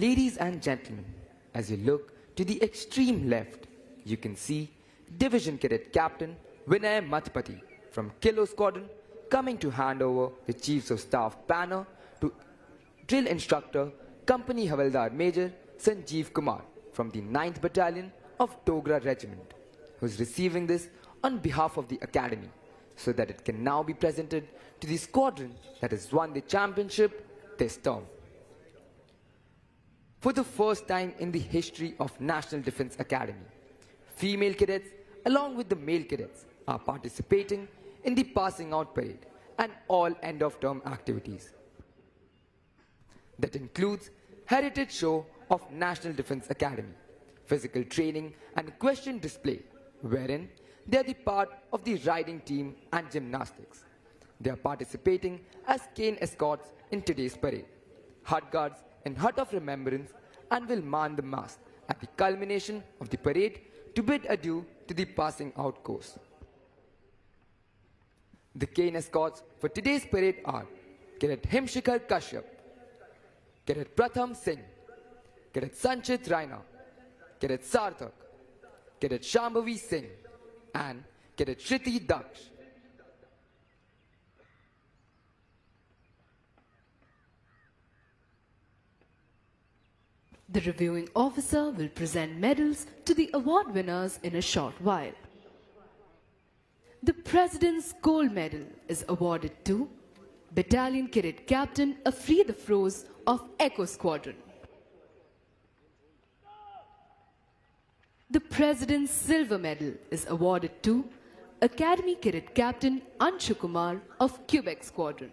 Ladies and gentlemen, as you look to the extreme left, you can see Division Cadet Captain Vinay Mathpati from Kilo Squadron coming to hand over the Chiefs of Staff banner to Drill Instructor Company Havildar Major Sanjeev Kumar from the 9th Battalion of Dogra Regiment, who is receiving this on behalf of the Academy so that it can now be presented to the squadron that has won the championship this term. For the first time in the history of National Defence Academy, female cadets along with the male cadets are participating in the passing out parade and all end of term activities. That includes heritage show of National Defence Academy, physical training and question display, wherein they are the part of the riding team and gymnastics. They are participating as cane escorts in today's parade, hut guards in Hut of Remembrance, and will man the mast at the culmination of the parade to bid adieu to the passing out course. The cane escorts for today's parade are Cadet Himshikhar Kashyap, Cadet Pratham Singh, Cadet Sanchit Raina, Cadet Sarthak, Cadet Shambhavi Singh, and Cadet Shriti Daksh. The reviewing officer will present medals to the award winners in a short while. The President's Gold Medal is awarded to Battalion Cadet Captain Afri the Froze of Echo Squadron. The President's Silver Medal is awarded to Academy Cadet Captain Anshu Kumar of Quebec Squadron.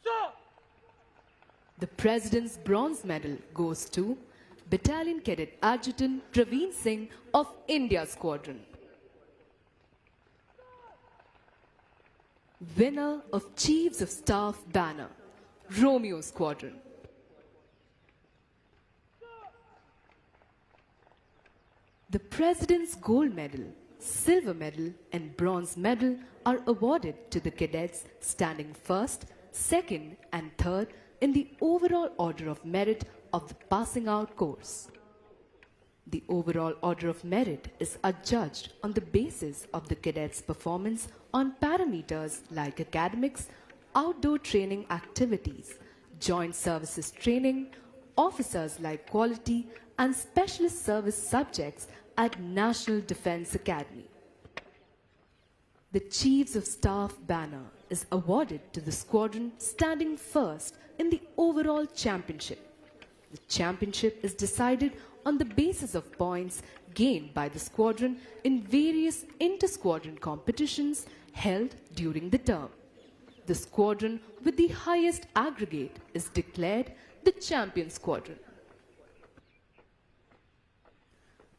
Sir! The President's Bronze Medal goes to Battalion Cadet Adjutant Praveen Singh of India Squadron. Winner of Chiefs of Staff banner, Romeo Squadron. The President's Gold Medal, Silver Medal and Bronze Medal are awarded to the cadets standing first, second and third in the overall order of merit of the passing out course. The overall order of merit is adjudged on the basis of the cadets' performance on parameters like academics, outdoor training activities, joint services training, officers like quality and specialist service subjects at National Defence Academy. The Chiefs of Staff banner is awarded to the squadron standing first in the overall championship. The championship is decided on the basis of points gained by the squadron in various inter-squadron competitions held during the term. The squadron with the highest aggregate is declared the champion squadron.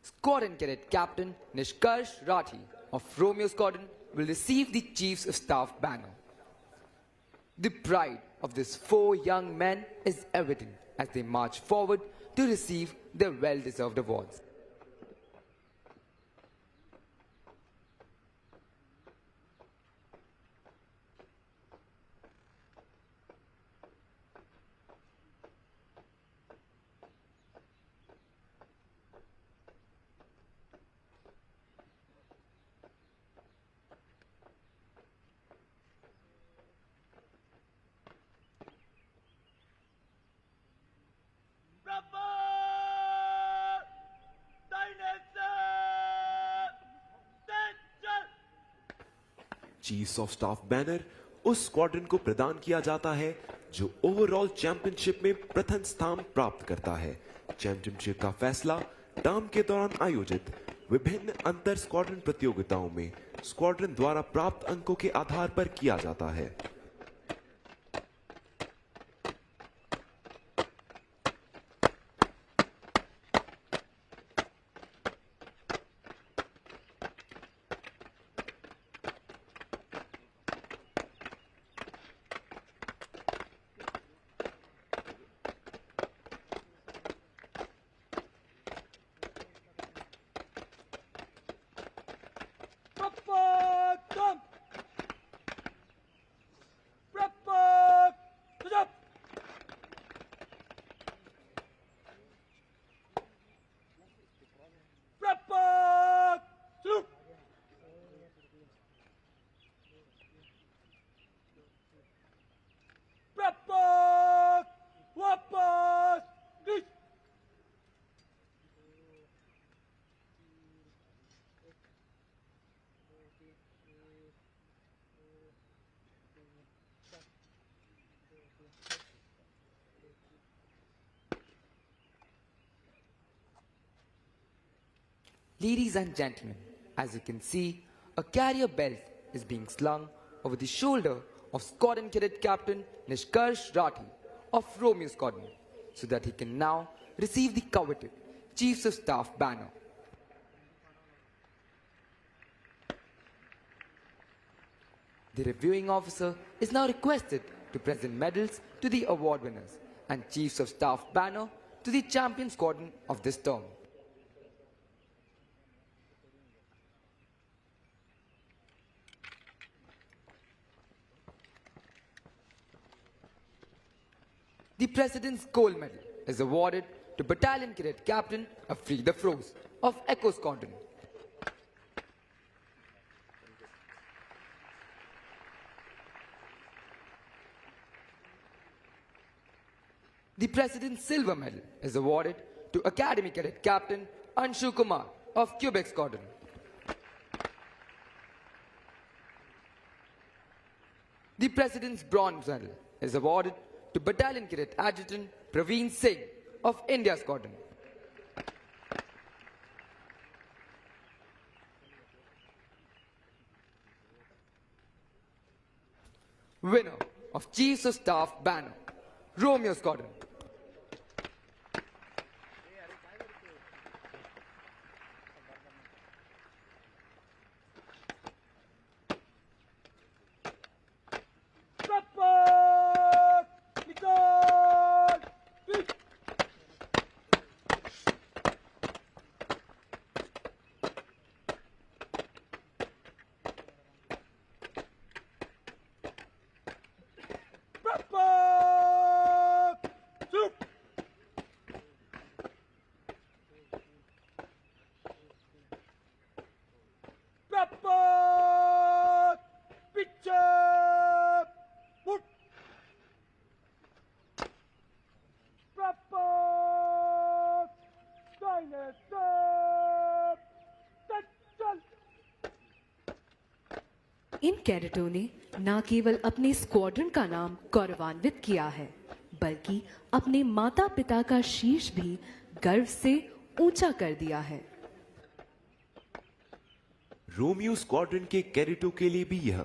Squadron Cadet Captain Nishkarsh Rathi of Romeo Squadron will receive the Chiefs of Staff banner. The pride of these 4 young men is evident as they march forward to receive their well-deserved awards. Chiefs of staff banner उस squadron को प्रदान किया जाता है जो overall championship में प्रथम स्थान प्राप्त करता है। चैंपियनशिप का फैसला टर्म के दौरान आयोजित विभिन्न अंतर स्क्वाड्रन प्रतियोगिताओं में स्क्वाड्रन द्वारा प्राप्त अंकों के आधार पर किया जाता है। Ladies and gentlemen, as you can see, a carrier belt is being slung over the shoulder of Squadron Cadet Captain Nishkarsh Rathi of Romeo Squadron, so that he can now receive the coveted Chiefs of Staff banner. The reviewing officer is now requested to present medals to the award winners and Chiefs of Staff banner to the champion squadron of this term. The President's Gold Medal is awarded to Battalion Cadet Captain Afri the Froze of Echo Squadron. The President's Silver Medal is awarded to Academy Cadet Captain Anshu Kumar of Quebec Squadron. The President's Bronze Medal is awarded to Battalion Cadet Adjutant Praveen Singh of India Squadron. Winner of Chiefs of Staff banner, Romeo Squadron. Support! Nicole! Support! Soup! Support! Picture! Put! Support! Dinosaur! Touch! इन कैडेटों ने न केवल अपने squadron का नाम गौरवान्वित किया है, बल्कि अपने माता पिता का शीश भी गर्व से ऊंचा कर दिया है। रोमियो स्क्वाड्रन के कैडेटों के लिए भी यह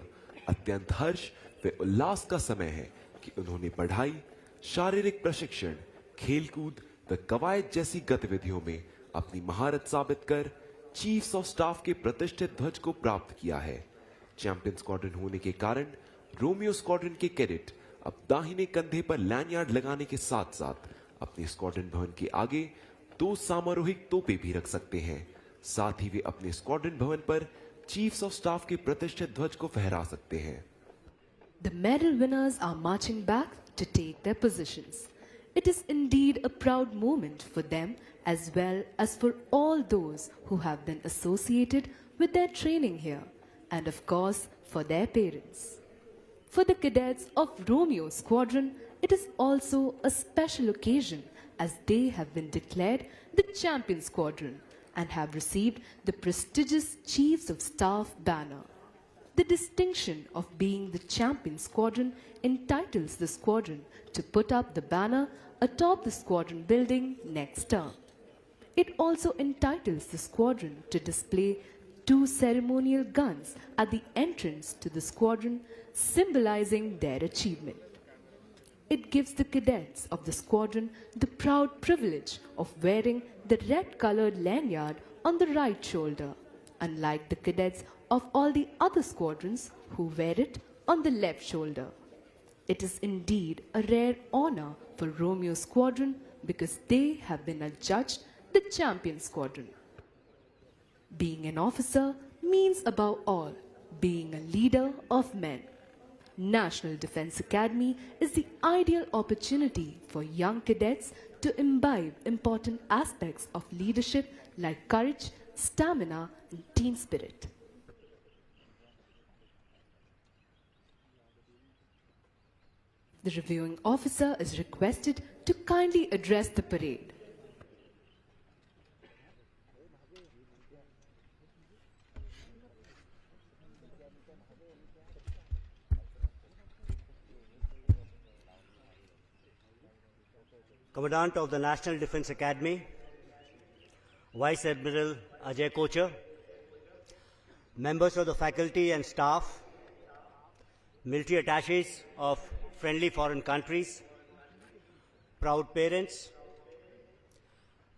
अत्यंत हर्ष व उल्लास का समय है कि उन्होंने पढ़ाई, शारीरिक प्रशिक्षण, खेलकूद व कवायद जैसी गतिविधियों में अपनी महारत साबित कर चीफ्स ऑफ स्टाफ के प्रतिष्ठित ध्वज को प्राप्त किया है। चैंपियन स्क्वाड्रन होने के कारण रोमियो स्क्वाड्रन के कैडेट अब दाहिने कंधे पर लैंडयार्ड लगाने के साथ साथ अपने स्क्वाड्रन भवन के आगे 2 सामरोहिक तोपें भी रख सकते हैं। साथ ही वे अपने स्क्वाड्रन भवन पर चीफ्स ऑफ स्टाफ के प्रतिष्ठित ध्वज को फहरा सकते हैं। The medal winners are marching back to take their positions. It is indeed a proud moment for them as well as for all those who have been associated with their training here, and of course for their parents. For the cadets of Romeo Squadron, it is also a special occasion as they have been declared the champion squadron and have received the prestigious Chiefs of Staff banner. The distinction of being the champion squadron entitles the squadron to put up the banner atop the squadron building next term. It also entitles the squadron to display 2 ceremonial guns at the entrance to the squadron, symbolizing their achievement. It gives the cadets of the squadron the proud privilege of wearing the red-colored lanyard on the right shoulder, unlike the cadets of all the other squadrons who wear it on the left shoulder. It is indeed a rare honor for Romeo Squadron because they have been adjudged the champion squadron. Being an officer means above all being a leader of men. National Defense Academy is the ideal opportunity for young cadets to imbibe important aspects of leadership like courage, stamina, and team spirit. The reviewing officer is requested to kindly address the parade. Commandant of the National Defense Academy, Vice Admiral Ajay Kocher, members of the faculty and staff, military attaches of friendly foreign countries, proud parents,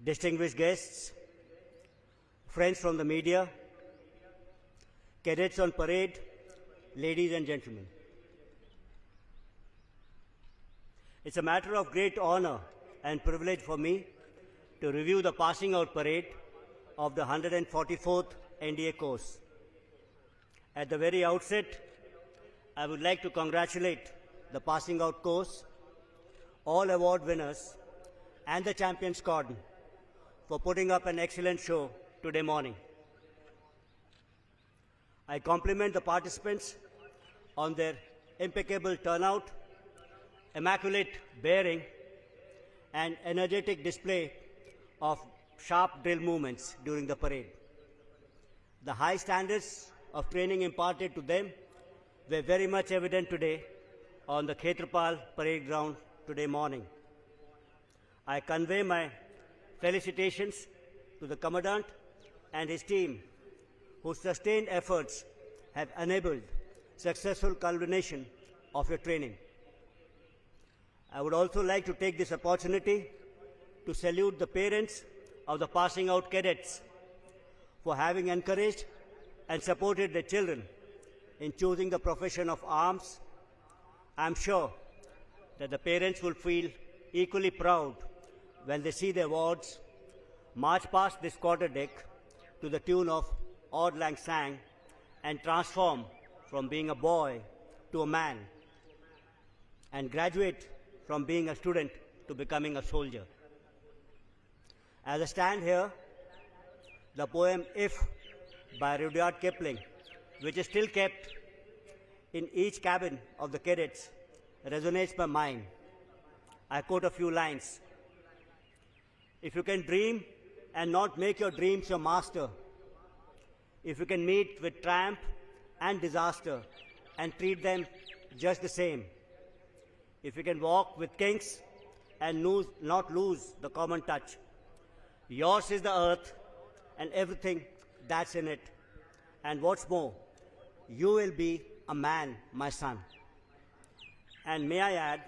distinguished guests, friends from the media, cadets on parade, ladies and gentlemen. It's a matter of great honor and privilege for me to review the passing out parade of the 144th NDA course. At the very outset, I would like to congratulate the passing out course, all award winners, and the champion squad for putting up an excellent show today morning. I compliment the participants on their impeccable turnout, immaculate bearing, and energetic display of sharp drill movements during the parade. The high standards of training imparted to them were very much evident today on the Khetrapal parade ground today morning. I convey my felicitations to the Commandant and his team, whose sustained efforts have enabled successful culmination of your training. I would also like to take this opportunity to salute the parents of the passing out cadets for having encouraged and supported their children in choosing the profession of arms. I am sure that the parents will feel equally proud when they see their wards march past this quarter deck to the tune of Auld Lang Syne and transform from being a boy to a man and graduate from being a student to becoming a soldier. As I stand here, the poem If by Rudyard Kipling, which is still kept in each cabin of the cadets, resonates my mind. I quote a few lines. If you can dream and not make your dreams your master, if you can meet with triumph and disaster and treat them just the same, if you can walk with kings and not lose the common touch, yours is the earth and everything that's in it. And what's more, you will be a man, my son. And may I add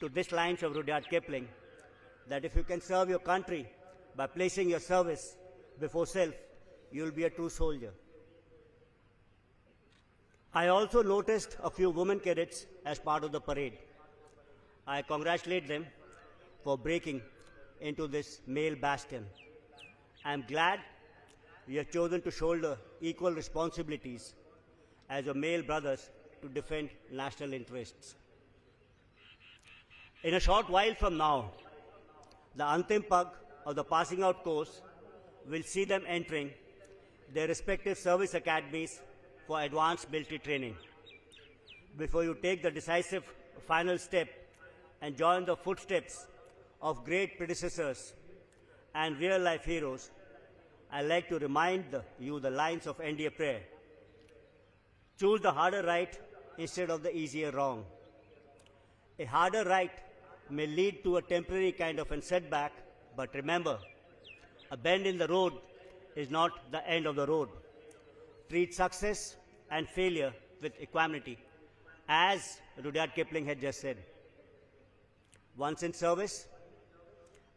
to these lines of Rudyard Kipling that if you can serve your country by placing your service before self, you will be a true soldier. I also noticed a few women cadets as part of the parade. I congratulate them for breaking into this male bastion. I am glad we have chosen to shoulder equal responsibilities as your male brothers to defend national interests. In a short while from now, the Antim Pag of the passing out course will see them entering their respective service academies for advanced military training. Before you take the decisive final step and join the footsteps of great predecessors and real-life heroes, I'd like to remind you the lines of NDA prayer. Choose the harder right instead of the easier wrong. A harder right may lead to a temporary kind of a setback, but remember, a bend in the road is not the end of the road. Treat success and failure with equanimity, as Rudyard Kipling had just said. Once in service,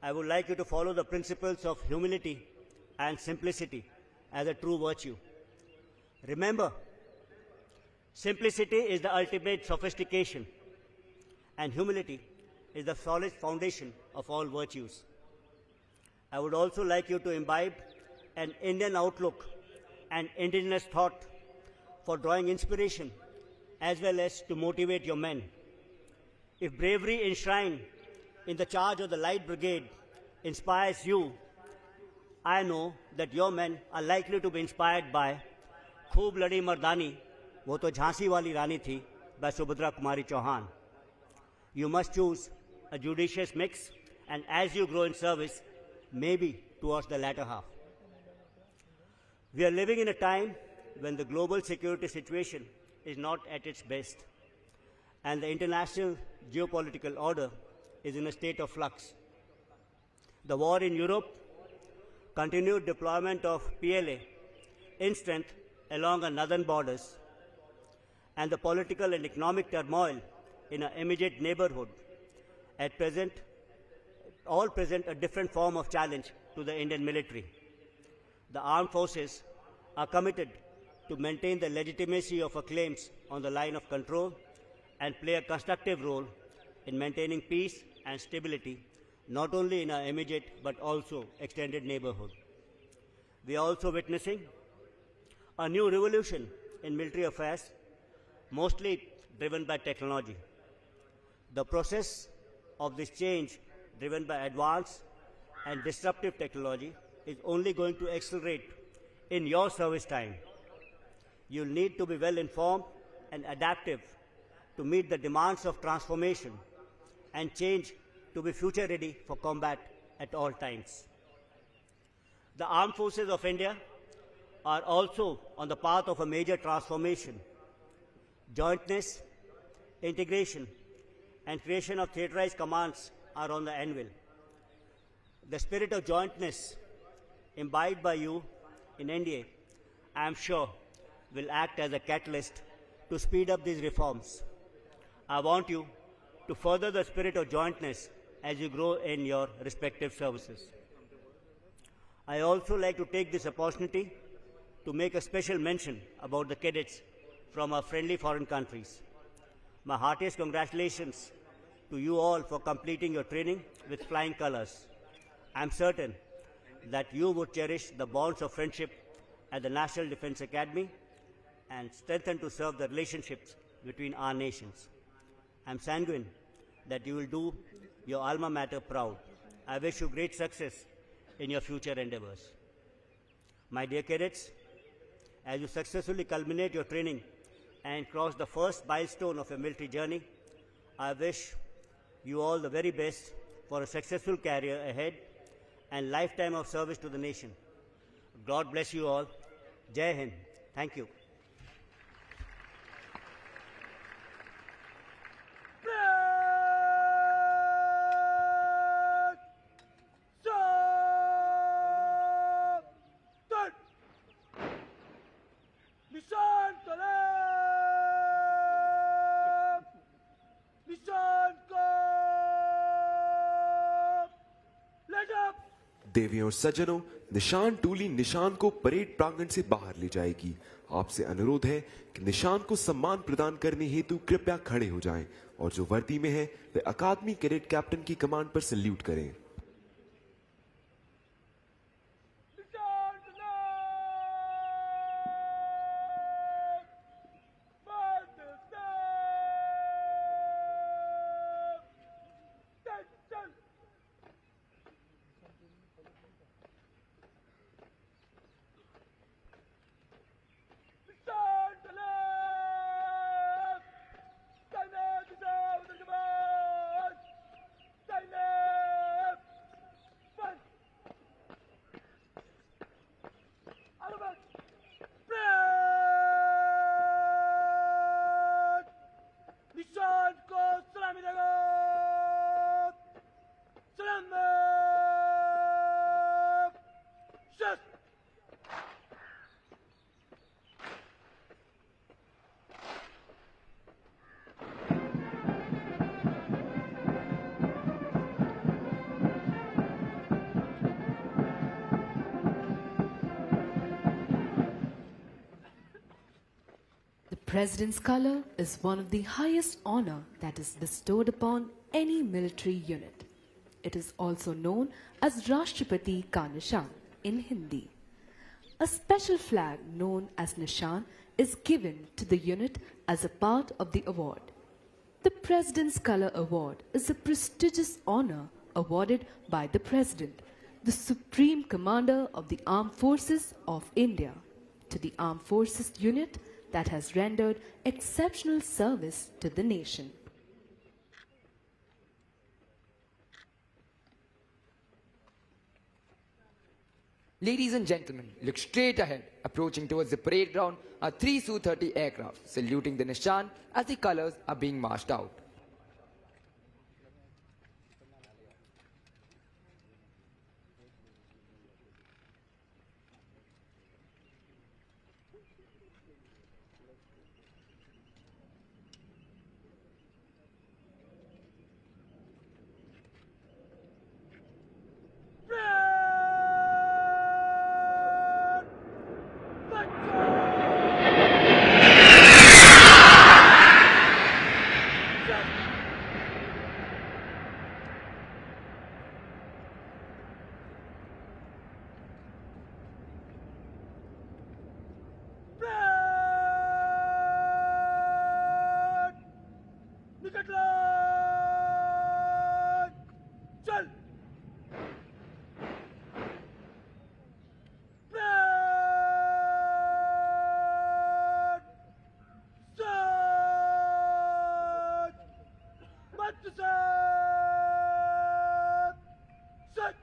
I would like you to follow the principles of humility and simplicity as a true virtue. Remember, simplicity is the ultimate sophistication, and humility is the solid foundation of all virtues. I would also like you to imbibe an Indian outlook and indigenous thought for drawing inspiration as well as to motivate your men. If bravery enshrined in the charge of the Light Brigade inspires you, I know that your men are likely to be inspired by Khoob Ladi Mardani, wo to Jhansi wali Rani thi, by Subhadra Kumari Chauhan. You must choose a judicious mix, and as you grow in service, maybe towards the latter half. We are living in a time when the global security situation is not at its best, and the international geopolitical order is in a state of flux. The war in Europe, continued deployment of PLA in strength along our northern borders, and the political and economic turmoil in our immediate neighborhood at present all present a different form of challenge to the Indian military. The armed forces are committed to maintain the legitimacy of our claims on the line of control and play a constructive role in maintaining peace and stability not only in our immediate but also extended neighborhood. We are also witnessing a new revolution in military affairs, mostly driven by technology. The process of this change, driven by advanced and disruptive technology, is only going to accelerate in your service time. You'll need to be well informed and adaptive to meet the demands of transformation and change to be future ready for combat at all times. The armed forces of India are also on the path of a major transformation. Jointness, integration, and creation of theaterized commands are on the anvil. The spirit of jointness imbibed by you in NDA, I am sure, will act as a catalyst to speed up these reforms. I want you to further the spirit of jointness as you grow in your respective services. I also like to take this opportunity to make a special mention about the cadets from our friendly foreign countries. My heartiest congratulations to you all for completing your training with flying colors. I am certain that you would cherish the bonds of friendship at the National Defense Academy and strengthen to serve the relationships between our nations. I am sanguine that you will do your alma mater proud. I wish you great success in your future endeavors. My dear cadets, as you successfully culminate your training and cross the first milestone of your military journey, I wish you all the very best for a successful career ahead and lifetime of service to the nation. God bless you all. Jai Hind. Thank you. निशान तलब निशान को late up देवियों और सज्जनों, निशान टूली निशान को परेड प्रांगण से बाहर ले जाएगी। आपसे अनुरोध है कि निशान को सम्मान प्रदान करने हेतु कृपया खड़े हो जाएं और जो वर्दी में है वे अकादमी कैडेट कैप्टन की कमांड पर सल्यूट करें। निशान तलब चल निशान तलब तैनात दिशा उधर के बाद तैनात बंद आगे बढ़ ब्रेक निशान को सलामी देगा सलाम शस्त्र The President's Color is one of the highest honor that is bestowed upon any military unit. It is also known as Rashtrapati Ka Nishan in Hindi. A special flag known as Nishan is given to the unit as a part of the award. The President's Color Award is a prestigious honor awarded by the President, the Supreme Commander of the Armed Forces of India, to the Armed Forces unit that has rendered exceptional service to the nation. Ladies and gentlemen, look straight ahead. Approaching towards the parade ground are 3 Su-30 aircraft, saluting the Nishan as the colors are being marched out. निकट line चल break सात मत सात सट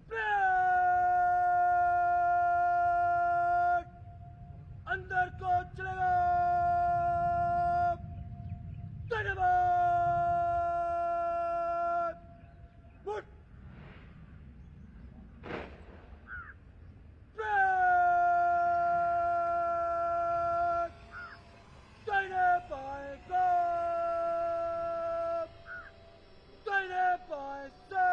break अंदर को चलेगा धन्यवाद मुट ब्रेक दाहिने बाएं को दाहिने बाएं से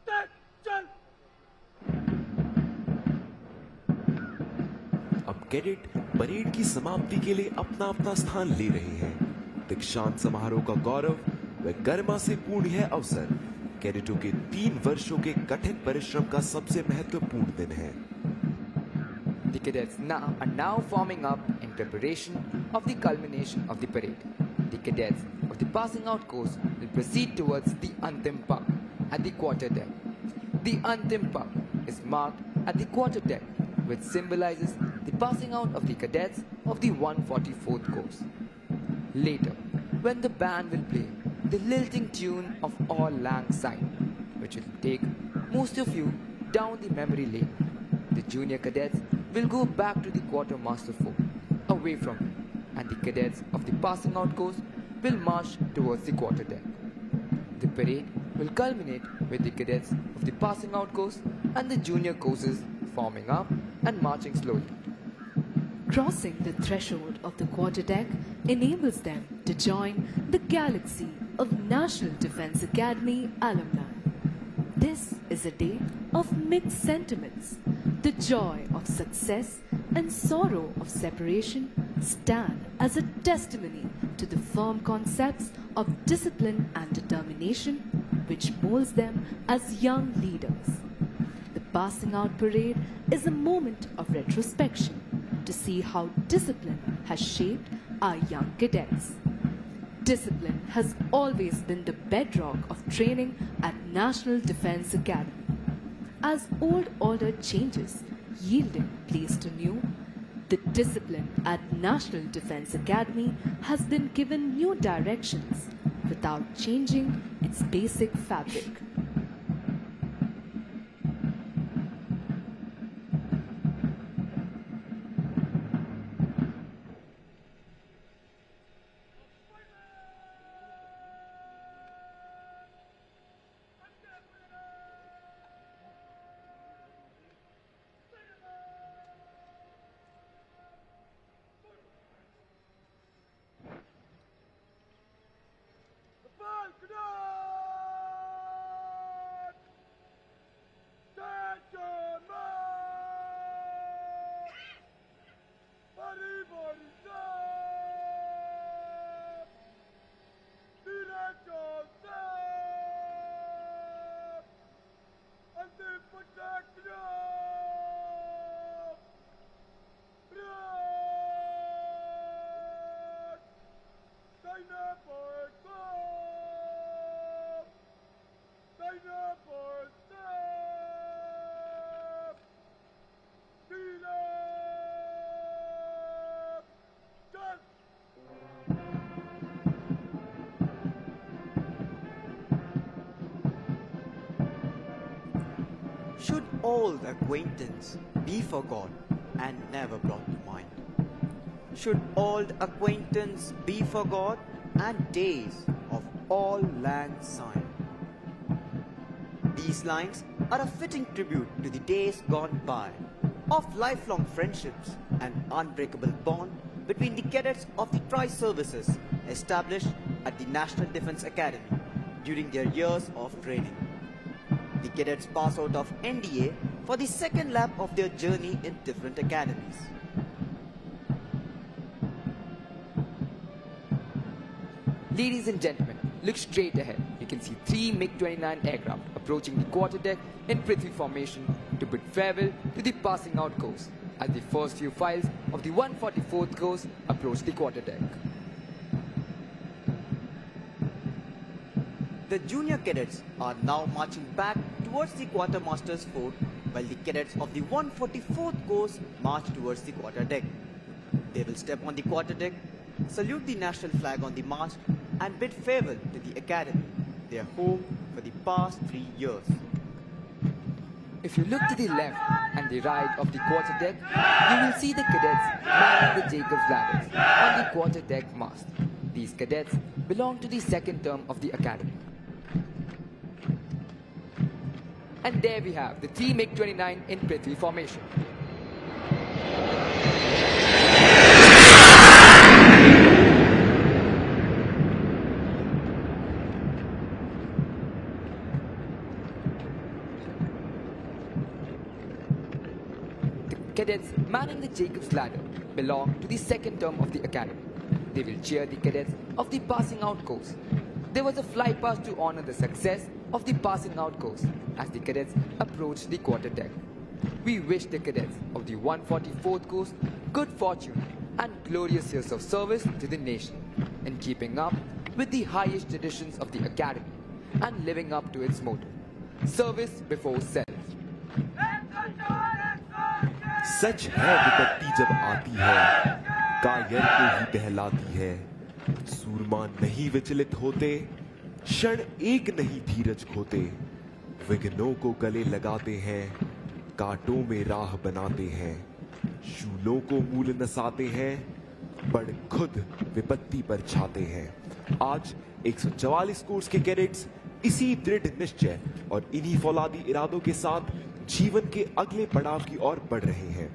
तक चल अब कैडेट परेड की समाप्ति के लिए अपना अपना स्थान ले रहे हैं। दीक्षांत समारोह का गौरव व गरिमा से पूर्ण यह अवसर कैडेटों के 3 वर्षों के कठिन परिश्रम का सबसे महत्वपूर्ण दिन है। The cadets are now forming up in preparation of the culmination of the parade. The cadets of the passing out course will proceed towards the Antim Puck at the quarter deck. The Antim Puck is marked at the quarter deck, which symbolizes the passing out of the cadets of the 144th course. Later, when the band will play the lilting tune of All Lang Syne, which will take most of you down the memory lane, the junior cadets will go back to the quartermaster fort, away from him, and the cadets of the passing out course will march towards the quarter deck. The parade will culminate with the cadets of the passing out course and the junior courses forming up and marching slowly. Crossing the threshold of the quarterdeck enables them to join the galaxy of National Defense Academy alumni. This is a day of mixed sentiments. The joy of success and sorrow of separation stand as a testimony to the firm concepts of discipline and determination which molds them as young leaders. The passing out parade is a moment of retrospection to see how discipline has shaped our young cadets. Discipline has always been the bedrock of training at National Defense Academy. As old order changes, yielding place to new, the discipline at National Defense Academy has been given new directions without changing its basic fabric. old acquaintance be forgot and never brought to mind? Should old acquaintance be forgot and days of all lands sign? These lines are a fitting tribute to the days gone by of lifelong friendships and unbreakable bond between the cadets of the tri-services established at the National Defence Academy during their years of training. The cadets pass out of NDA for the second lap of their journey in different academies. Ladies and gentlemen, look straight ahead. You can see 3 MiG-29 aircraft approaching the quarterdeck in Prithvi formation to bid farewell to the passing out course as the first few files of the 144th course approach the quarterdeck. The junior cadets are now marching back towards the quartermaster's fort while the cadets of the 144th course march towards the quarterdeck. They will step on the quarterdeck, salute the national flag on the mast and bid farewell to the academy, their home for the past 3 years. If you look to the left and the right of the quarterdeck, you will see the cadets manning the Jacob's ladders on the quarterdeck mast. These cadets belong to the second term of the academy. And there we have the 3 MiG-29 in Prithvi formation. Cadets manning the Jacob's ladder belong to the second term of the academy. They will cheer the cadets of the passing out course. There was a fly past to honor the success of the passing out course as the cadets approached the quarterdeck. We wish the cadets of the 144th course good fortune and glorious years of service to the nation in keeping up with the highest traditions of the academy and living up to its motto, service before self. सच है विपत्ति जब आती है, कायर को ही बहलाती है। सूरमा नहीं विचलित होते, क्षण एक नहीं धीरज खोते। विघ्नों को गले लगाते हैं, कांटों में राह बनाते हैं। शूलों को मूल नसाते हैं, बढ़ खुद विपत्ति पर छाते हैं। आज 144 कोर्स के कैडेट्स इसी दृढ़ निश्चय और इन्हीं फौलादी इरादों के साथ जीवन के अगले पड़ाव की ओर बढ़ रहे हैं।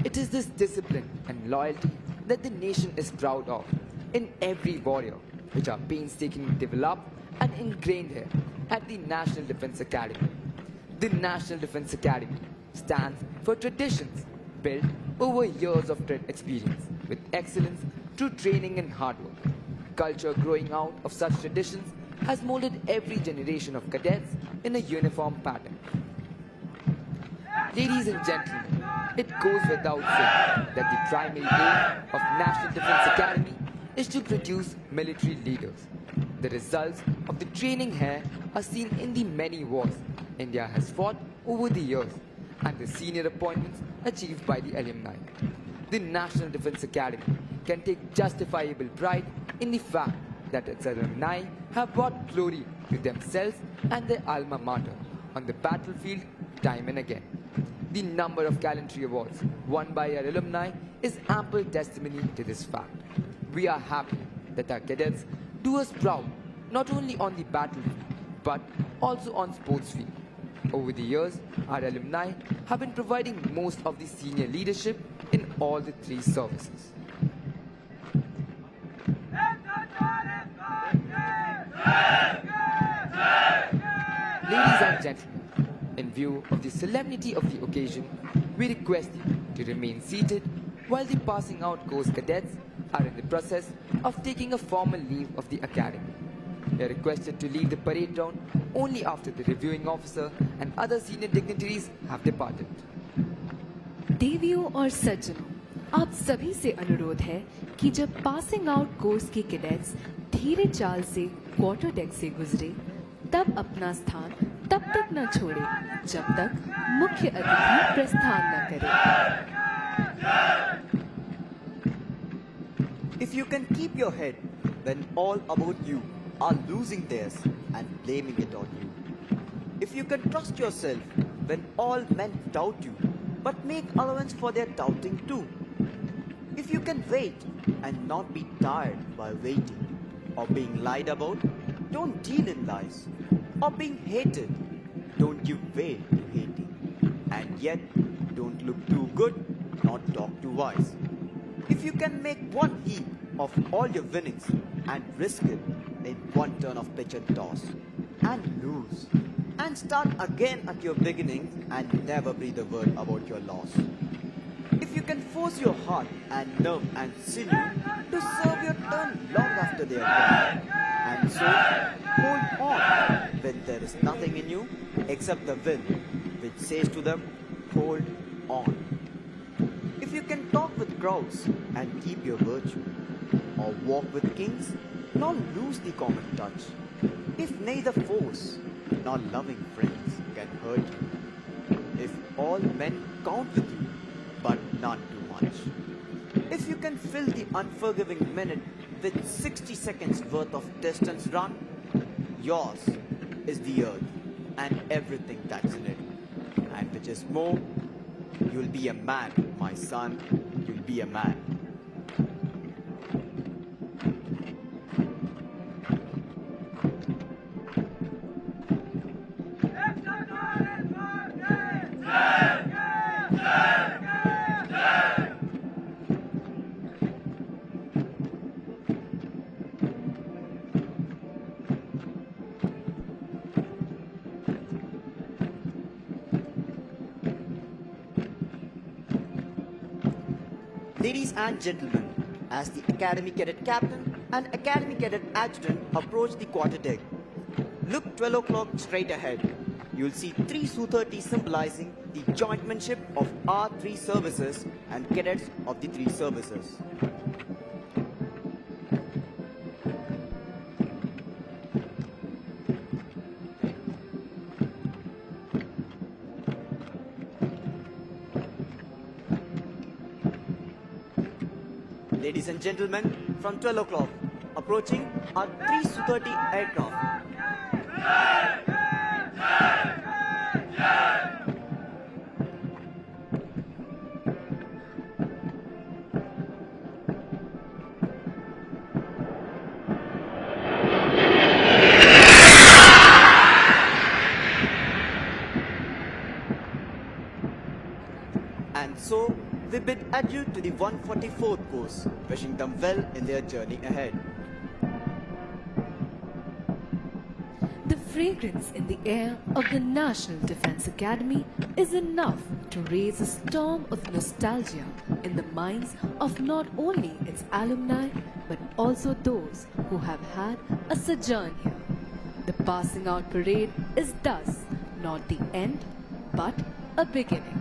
It is this discipline and loyalty that the nation is proud of in every warrior, which are painstakingly developed and ingrained here at the National Defence Academy. The National Defence Academy stands for traditions built over years of experience with excellence through training and hard work. Culture growing out of such traditions has molded every generation of cadets in a uniform pattern. Ladies and gentlemen, it goes without saying that the primary aim of National Defence Academy is to produce military leaders. The results of the training here are seen in the many wars India has fought over the years and the senior appointments achieved by the alumni. The National Defence Academy can take justifiable pride in the fact that its alumni have brought glory to themselves and their alma mater on the battlefield time and again. The number of gallantry awards won by our alumni is ample testimony to this fact. We are happy that our cadets do us proud not only on the battlefield but also on sports field. Over the years, our alumni have been providing most of the senior leadership in all the 3 services. Ladies and gentlemen, in view of the solemnity of the occasion, we request you to remain seated while the passing out course cadets are in the process of taking a formal leave of the academy. They are requested to leave the parade ground only after the reviewing officer and other senior dignitaries have departed. देवियों और सज्जनों, आप सभी से अनुरोध है कि जब पासिंग आउट कोर्स के कैडेट्स धीरे चाल से क्वार्टर डेक से गुजरे, तब अपना स्थान तब तक न छोड़े जब तक मुख्य अतिथि प्रस्थान न करे। If you can keep your head when all about you are losing theirs, and blaming it on you. If you can trust yourself when all men doubt you, but make allowance for their doubting too. If you can wait and not be tired while waiting, or being lied about, don't deal in lies, or being hated, don't give way to hating, and yet don't look too good, not talk too wise. If you can make one heap of all your winnings and risk it in one turn of pitch and toss, and lose, and start again at your beginning and never breathe a word about your loss. If you can force your heart and nerve and sinew to serve your turn long after they are gone, and so hold on when there is nothing in you except the will which says to them, hold on. If you can talk with crowds and keep your virtue, or walk with kings, nor lose the common touch, if neither force nor loving friends can hurt you, if all men count with you, but none too much, if you can fill the unforgiving minute with 60 seconds worth of distance run, yours is the earth and everything that's in it, and which is more, you'll be a man, my son, you'll be a man. Ladies and gentlemen, as the Academy Cadet Captain and Academy Cadet Adjutant approach the quarter deck, look 12 o'clock straight ahead. You'll see 3 Su-30 symbolizing the jointmanship of our 3 services and cadets of the 3 services. Ladies and gentlemen, from 12 o'clock, approaching our 3 Su-30 aircraft. And so, we bid adieu to the 144th course, wishing them well in their journey ahead. The fragrance in the air of the National Defense Academy is enough to raise a storm of nostalgia in the minds of not only its alumni but also those who have had a sojourn here. The Passing Out Parade is thus not the end but a beginning.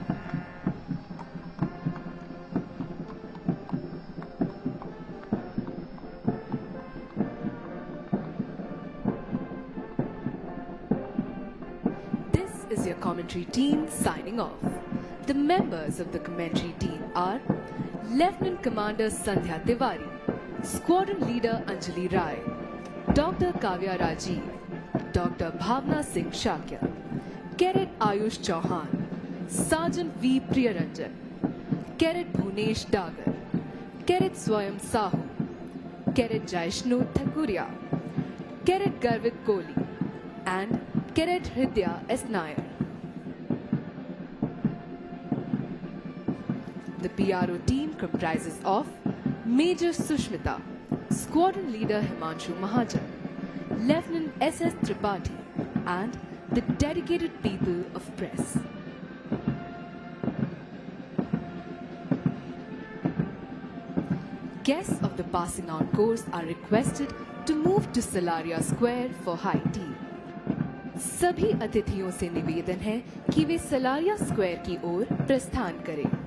Is your commentary team signing off. The members of the commentary team are Lieutenant Commander Sandhya Tiwari, Squadron Leader Anjali Rai, Dr. Kavya Rajiv, Dr. Bhavna Singh Shakya, Cadet Ayush Chauhan, Sergeant V. Priyaranjan, Cadet Bhunesh Dagar, Cadet Swayam Sahu, Cadet Jaishnu Thakuria, Cadet Garvit Kohli, and Cadet Hridya S. Nair. The PRO team comprises of Major Sushmita, Squadron Leader Himanshu Mahajan, Lieutenant S.S. Tripathi, and the dedicated people of press. Guests of the Passing Out course are requested to move to Salaria Square for high tea. सभी अतिथियों से निवेदन है कि वे Salaria square की ओर प्रस्थान करें।